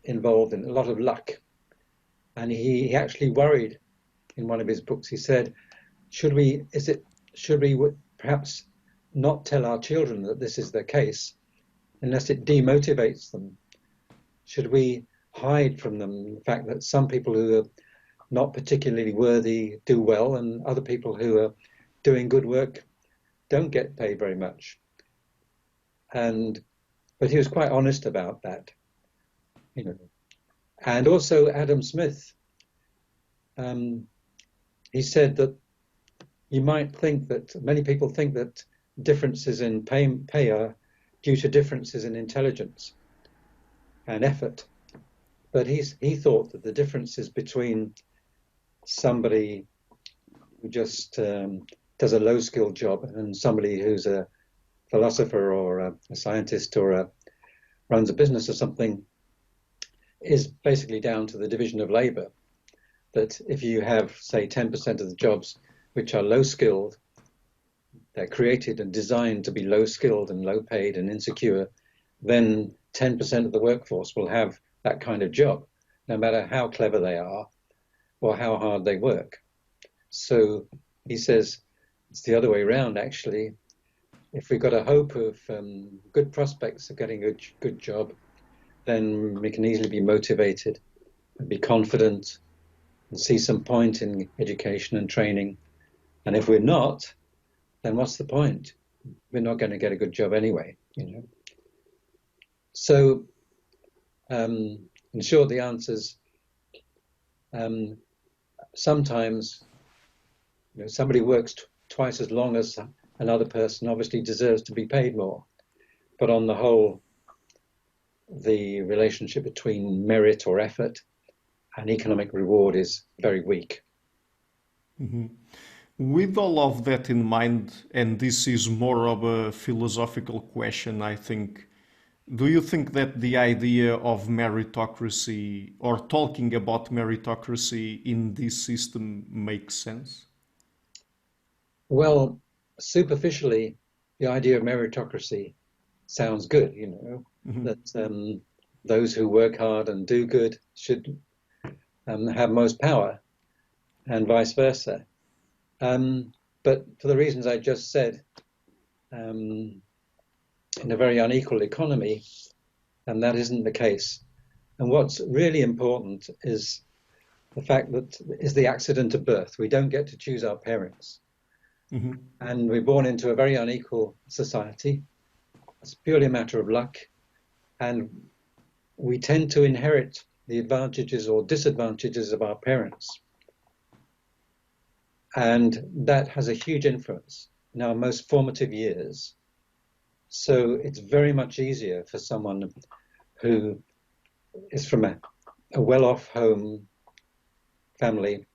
involved and a lot of luck. And he actually worried in one of his books. He said, should we perhaps not tell our children that this is the case unless it demotivates them? Should we hide from them the fact that some people who are not particularly worthy do well, and other people who are doing good work don't get paid very much? But he was quite honest about that, you know. And also Adam Smith, he said that you might think that many people think that differences in pay are due to differences in intelligence and effort. But he thought that the differences between somebody who just does a low-skilled job and somebody who's a philosopher or a scientist or runs a business or something is basically down to the division of labor. That if you have, say, 10% of the jobs which are low-skilled, they're created and designed to be low-skilled and low-paid and insecure, then 10% of the workforce will have that kind of job, no matter how clever they are or how hard they work. So he says it's the other way around, actually. If we've got a hope of good prospects of getting a good job, then we can easily be motivated and be confident and see some point in education and training. And if we're not, then what's the point? we're not going to get a good job anyway, you know. So, in short, the answer's sometimes, you know, somebody works twice as long as another person obviously deserves to be paid more. But on the whole, the relationship between merit or effort and economic reward is very weak. Mhm. With all of that in mind, and this is more of a philosophical question, I think, do you think that the idea of meritocracy or talking about meritocracy in this system makes sense? Well, superficially, the idea of meritocracy sounds good, you know, Mhm. that those who work hard and do good should have most power, and vice versa. But for the reasons I just said, um, in a very unequal economy, and that isn't the case. And what's really important is the fact that is the accident of birth. We don't get to choose our parents. Mhm. And we're born into a very unequal society. It's purely a matter of luck. And we tend to inherit the advantages or disadvantages of our parents. And that has a huge influence in our most formative years. So it's very much easier for someone who is from a well-off home family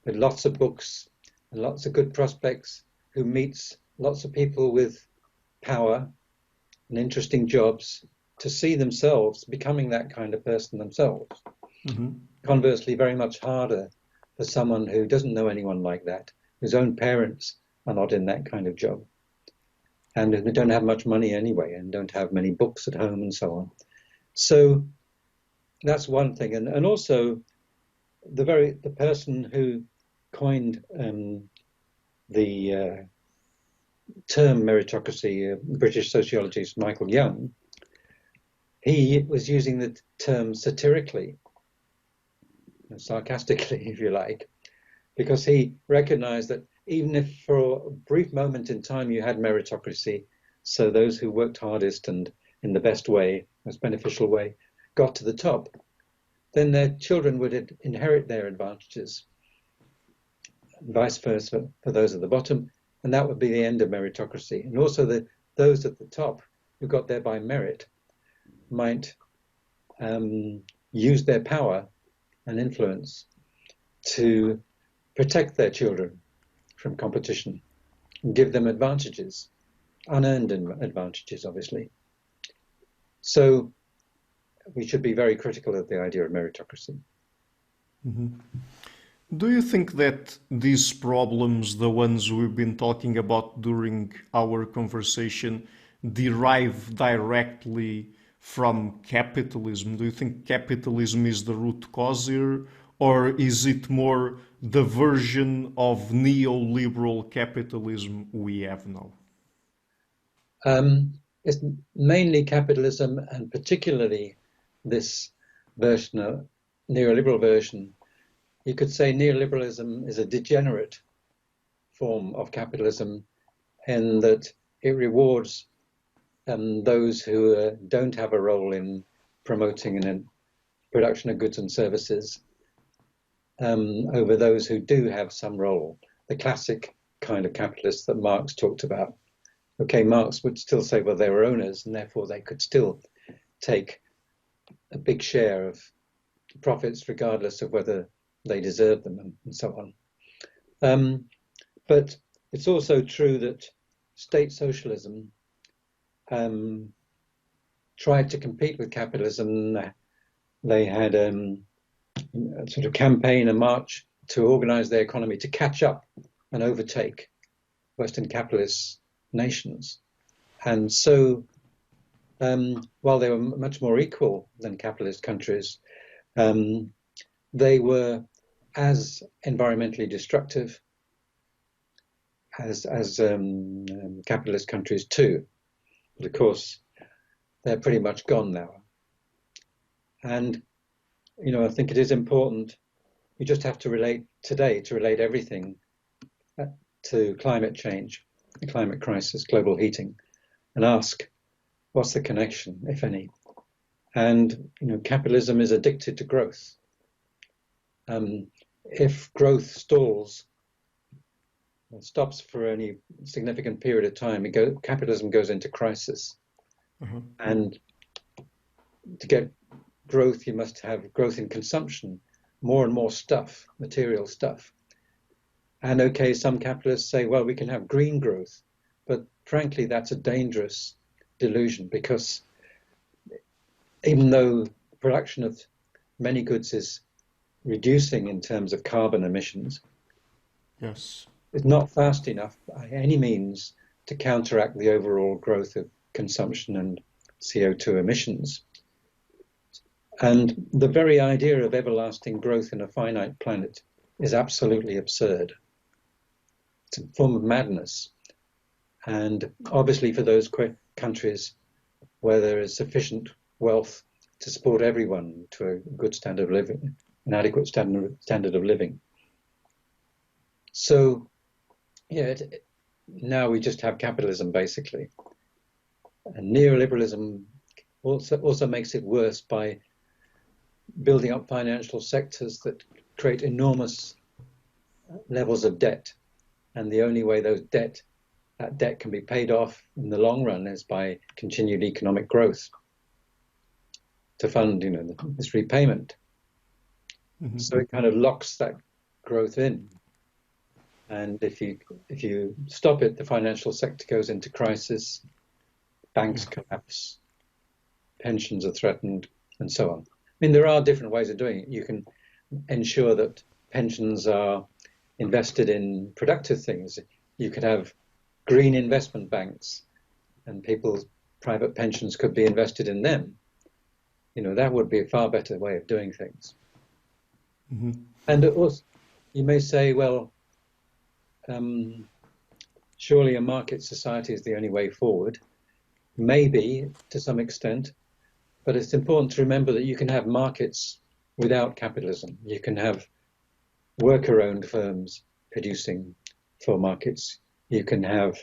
with lots of books and lots of good prospects, who meets lots of people with power and interesting jobs, to see themselves becoming that kind of person themselves. Mhm. Conversely, very much harder for someone who doesn't know anyone like that, whose own parents are not in that kind of job, and who don't have much money anyway, and don't have many books at home and so on. So that's one thing. And also the person who coined the term meritocracy, British sociologist Michael Young, he was using the term satirically, sarcastically, if you like, because he recognized that even if for a brief moment in time you had meritocracy, so those who worked hardest and in the best way, most beneficial way, got to the top, then their children would inherit their advantages, and vice versa for those at the bottom, and that would be the end of meritocracy. And also those at the top who got there by merit might use their power and influence to protect their children from competition and give them advantages, unearned advantages, obviously. So we should be very critical of the idea of meritocracy. Mhm. Do you think that these problems, the ones we've been talking about during our conversation, derive directly from capitalism? Do you think capitalism is the root cause here, or is it more the version of neoliberal capitalism we have now? It's mainly capitalism, and particularly this version, of neoliberal version. You could say neoliberalism is a degenerate form of capitalism in that it rewards those who don't have a role in promoting and production of goods and services over those who do have some role. The classic kind of capitalists that Marx talked about. Okay, Marx would still say, well, they were owners, and therefore they could still take a big share of profits, regardless of whether they deserved them, and so on. But it's also true that state socialism tried to compete with capitalism. They had a sort of campaign, a march to organize their economy to catch up and overtake Western capitalist nations. And so while they were much more equal than capitalist countries, they were as environmentally destructive as capitalist countries too. But of course, they're pretty much gone now. And, you know, I think it is important, you just have to relate today, to relate everything to climate change. the climate crisis, global heating, and ask, what's the connection, if any? And capitalism is addicted to growth. If growth stalls, stops for any significant period of time, capitalism goes into crisis. Uh-huh. And to get growth, you must have growth in consumption, more and more stuff, material stuff. And okay, some capitalists say, well, we can have green growth, but frankly, that's a dangerous delusion, because even though production of many goods is reducing in terms of carbon emissions, Yes, it's not fast enough by any means to counteract the overall growth of consumption and CO2 emissions. And the very idea of everlasting growth in a finite planet is absolutely absurd. It's a form of madness. And obviously for those countries where there is sufficient wealth to support everyone to a good standard of living, an adequate standard of living. So, yeah, now we just have capitalism, basically. And neoliberalism also makes it worse by building up financial sectors that create enormous levels of debt. And the only way that debt can be paid off in the long run is by continued economic growth to fund, this repayment. Mm-hmm. So it kind of locks that growth in. And if you stop it, the financial sector goes into crisis, banks collapse, pensions are threatened, and so on. I mean, there are different ways of doing it. You can ensure that pensions are invested in productive things. You could have green investment banks, and people's private pensions could be invested in them. That would be a far better way of doing things. Mm-hmm. And of course, you may say, well, surely a market society is the only way forward. Maybe, to some extent, but it's important to remember that you can have markets without capitalism. You can have worker-owned firms producing for markets. You can have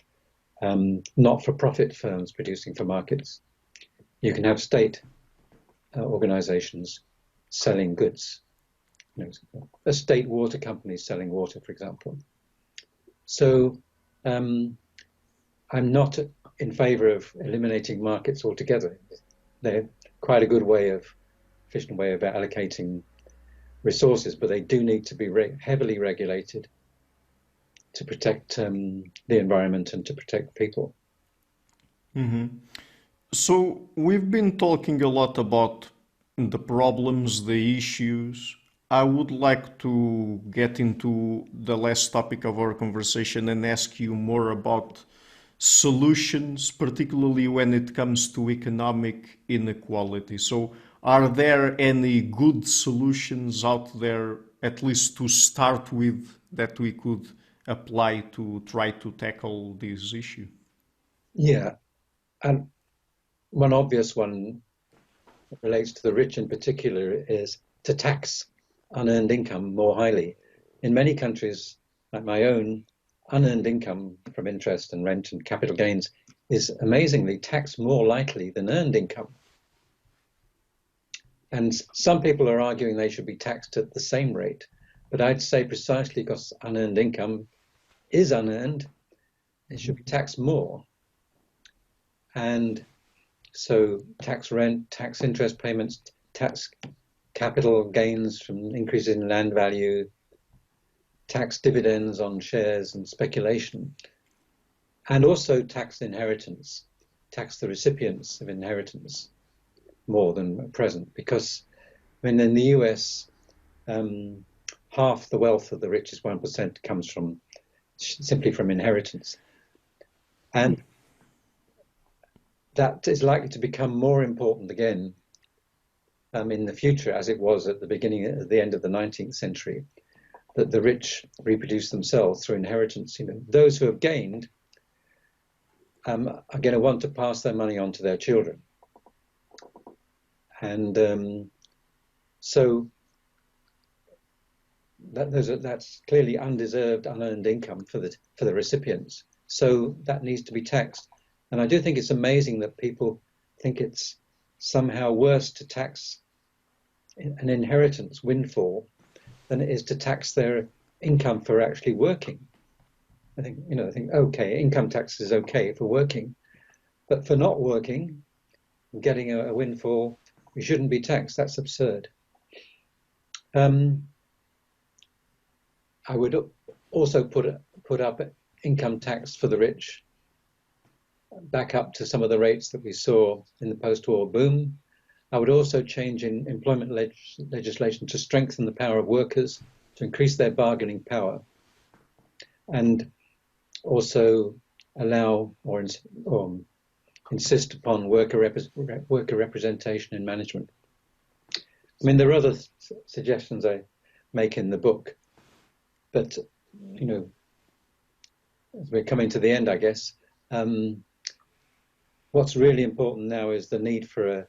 not-for-profit firms producing for markets. You can have state organizations selling goods. A state water company selling water, for example. So I'm not in favor of eliminating markets altogether. They're quite a good efficient way of allocating resources, but they do need to be heavily regulated to protect the environment and to protect people. Mm-hmm. So we've been talking a lot about the problems, the issues. I would like to get into the last topic of our conversation and ask you more about solutions, particularly when it comes to economic inequality. So are there any good solutions out there, at least to start with, that we could apply to try to tackle this issue? Yeah, and one obvious one that relates to the rich in particular is to tax unearned income more highly. In many countries, like my own, unearned income from interest and rent and capital gains is amazingly taxed more lightly than earned income. And some people are arguing they should be taxed at the same rate, but I'd say precisely because unearned income is unearned, it should be taxed more. And so tax rent, tax interest payments, tax capital gains from increases in land value, tax dividends on shares and speculation, and also tax inheritance, tax the recipients of inheritance more than at present, because in the US, half the wealth of the richest 1% comes simply from inheritance. And that is likely to become more important again in the future, as it was at the end of the 19th century, that the rich reproduce themselves through inheritance. Those who have gained are going to want to pass their money on to their children. And so that's clearly undeserved, unearned income for the recipients. So that needs to be taxed. And I do think it's amazing that people think it's somehow worse to tax an inheritance windfall than it is to tax their income for actually working. I think, okay, income tax is okay for working, but for not working, getting a windfall, you shouldn't be taxed. That's absurd. I would also put up income tax for the rich back up to some of the rates that we saw in the post-war boom. I would also change in employment legislation to strengthen the power of workers, to increase their bargaining power, and also allow or insist upon worker representation in management. I mean, there are other suggestions I make in the book, but, as we're coming to the end, I guess, what's really important now is the need for a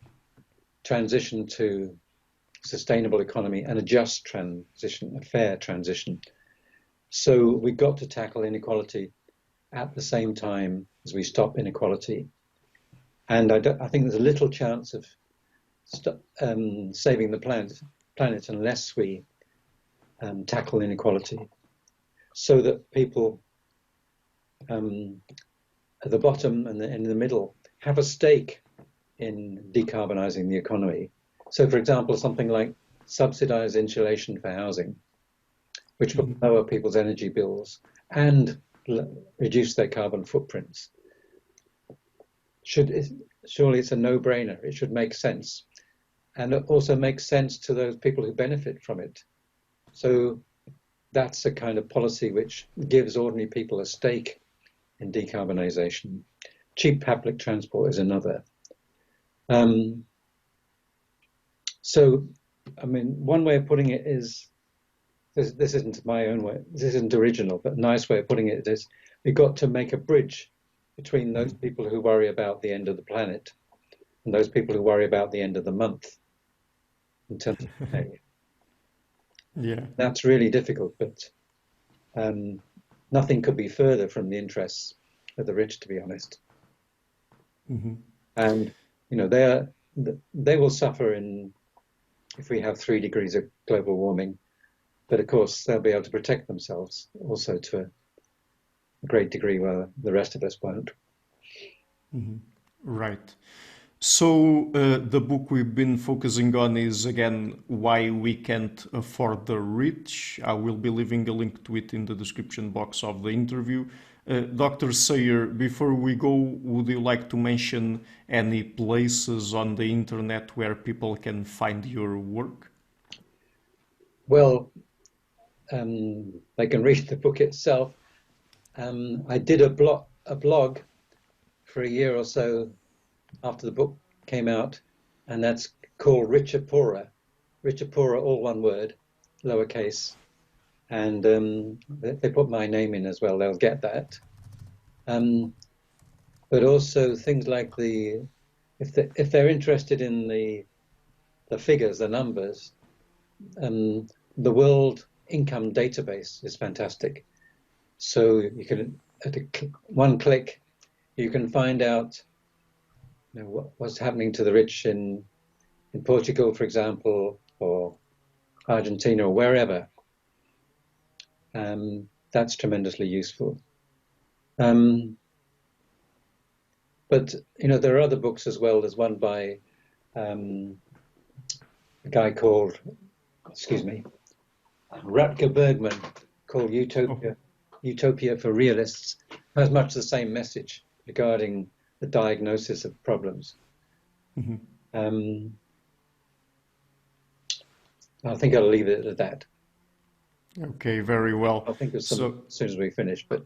transition to sustainable economy and a just transition, a fair transition. So we've got to tackle inequality at the same time as we stop inequality. And I think there's a little chance of saving the planet unless we tackle inequality, so that people at the bottom and in the middle have a stake in decarbonizing the economy. So, for example, something like subsidized insulation for housing, which will lower people's energy bills and reduce their carbon footprints. Surely it's a no-brainer. It should make sense. And it also makes sense to those people who benefit from it. So that's a kind of policy which gives ordinary people a stake in decarbonization. Cheap public transport is another. So, I mean, one way of putting it is, this isn't my own way, this isn't original, but a nice way of putting it is, we've got to make a bridge between those people who worry about the end of the planet and those people who worry about the end of the month in terms of pay. Yeah. That's really difficult, but nothing could be further from the interests of the rich, to be honest. Mm-hmm. And, they will suffer if we have 3 degrees of global warming, but of course they'll be able to protect themselves also to a great degree, while the rest of us won't. Mm-hmm. Right. So the book we've been focusing on is, again, Why We Can't Afford the Rich. I will be leaving a link to it in the description box of the interview. Dr. Sayer, before we go, would you like to mention any places on the internet where people can find your work? Well, they can read the book itself. I did a blog for a year or so after the book came out, and that's called Richer Poorer, all one word, lowercase, and they put my name in as well, they'll get that. But also things like if they're interested in the figures, the numbers, the World Income Database is fantastic. So you can, at one click, you can find out what's happening to the rich in Portugal, for example, or Argentina, or wherever. That's tremendously useful. But there are other books as well. There's one by a guy called, Rutger Bergman, called Utopia for Realists. Has much the same message regarding the diagnosis of problems. Mm-hmm. I think I'll leave it at that. Okay, very well. I'll think of some as soon as we finish, but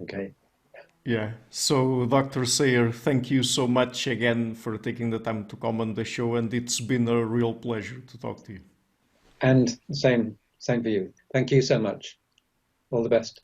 okay. Yeah. So, Dr. Sayer, thank you so much again for taking the time to come on the show, and it's been a real pleasure to talk to you. And same for you. Thank you so much. All the best.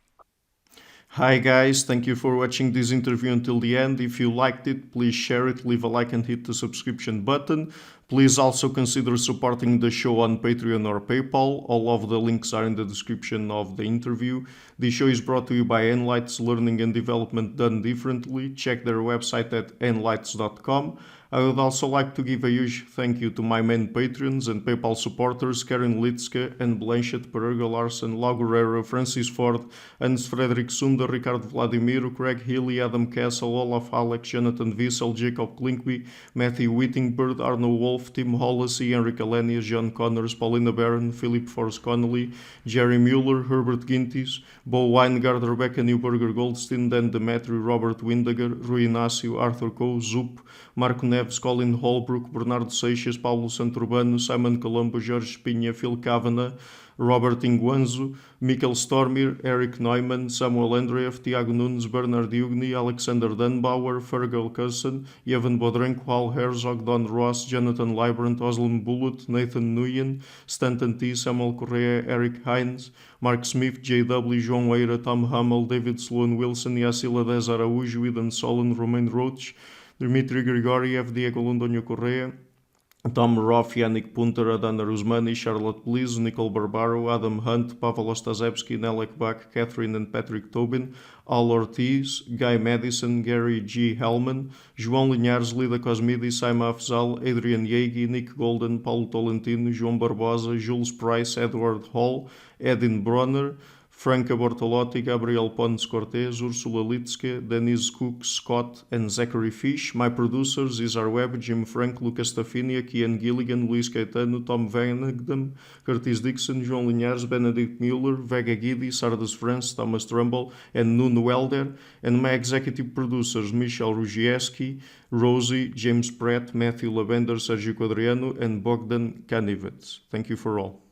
Hi guys, thank you for watching this interview until the end. If you liked it, please share it, leave a like and hit the subscription button. Please also consider supporting the show on Patreon or PayPal. All of the links are in the description of the interview. This show is brought to you by Enlights Learning and Development Done Differently. Check their website at enlights.com. I would also like to give a huge thank you to my main patrons and PayPal supporters, Karen Litske and Blanchett, Perega Larsen, Lau Guerrero, Francis Ford, Hans Frederick Sunder, Ricardo Vladimiro, Craig Healy, Adam Castle, Olaf Alex, Jonathan Wiesel, Jacob Klinkby, Matthew Whittingbird, Arno Wolf, Tim Hollacy, Enric Alenius, John Connors, Paulina Barron, Philip Forrest Connolly, Jerry Mueller, Herbert Gintis, Bo Weingard, Rebecca Newberger Goldstein, Dan Demetri, Robert Windiger, Rui Inácio, Arthur Coe, Zup, Marco Neves, Colin Holbrook, Bernardo Seixas, Paulo Santurbano, Simon Colombo, Jorge Espinha, Phil Kavanagh, Robert Inguanzo, Michael Stormir, Eric Neumann, Samuel Andreev, Tiago Nunes, Bernard Ugni, Alexander Dunbauer, Fergal Cusson, Evan Bodrenko, Hal Herzog, Don Ross, Jonathan Librant, Oslan Bullitt, Nathan Nguyen, Stanton T, Samuel Correa, Eric Hines, Mark Smith, J.W., João Eira, Tom Hummel, David Sloan Wilson, Yacila Dez Araújo, Eden Solon, Romain Roach, Dmitry Grigoriev, Diego Londonio Correa, Tom Roth, Yannick Punter, Adana Rusmani, Charlotte Bliss, Nicole Barbaro, Adam Hunt, Pavel Ostazewski, Nelek Bach, Catherine and Patrick Tobin, Al Ortiz, Guy Madison, Gary G. Hellman, João Linhares, Lida Cosmidis, Saima Afzal, Adrian Yegi, Nick Golden, Paulo Tolentino, João Barbosa, Jules Price, Edward Hall, Edin Bronner, Franca Bortolotti, Gabriel Pontes Cortez, Ursula Litske, Denise Cook, Scott, and Zachary Fish. My producers is our web, Jim Frank, Lucas Tafinia, Kian Gilligan, Luís Caetano, Tom Vanagdam, Curtis Dixon, João Linhares, Benedict Mueller, Vega Guidi, Sardas France, Thomas Trumbull, and Nuno Welder. And my executive producers, Michel Rugieski, Rosie, James Pratt, Matthew Lavender, Sergio Quadriano, and Bogdan Kanivets. Thank you for all.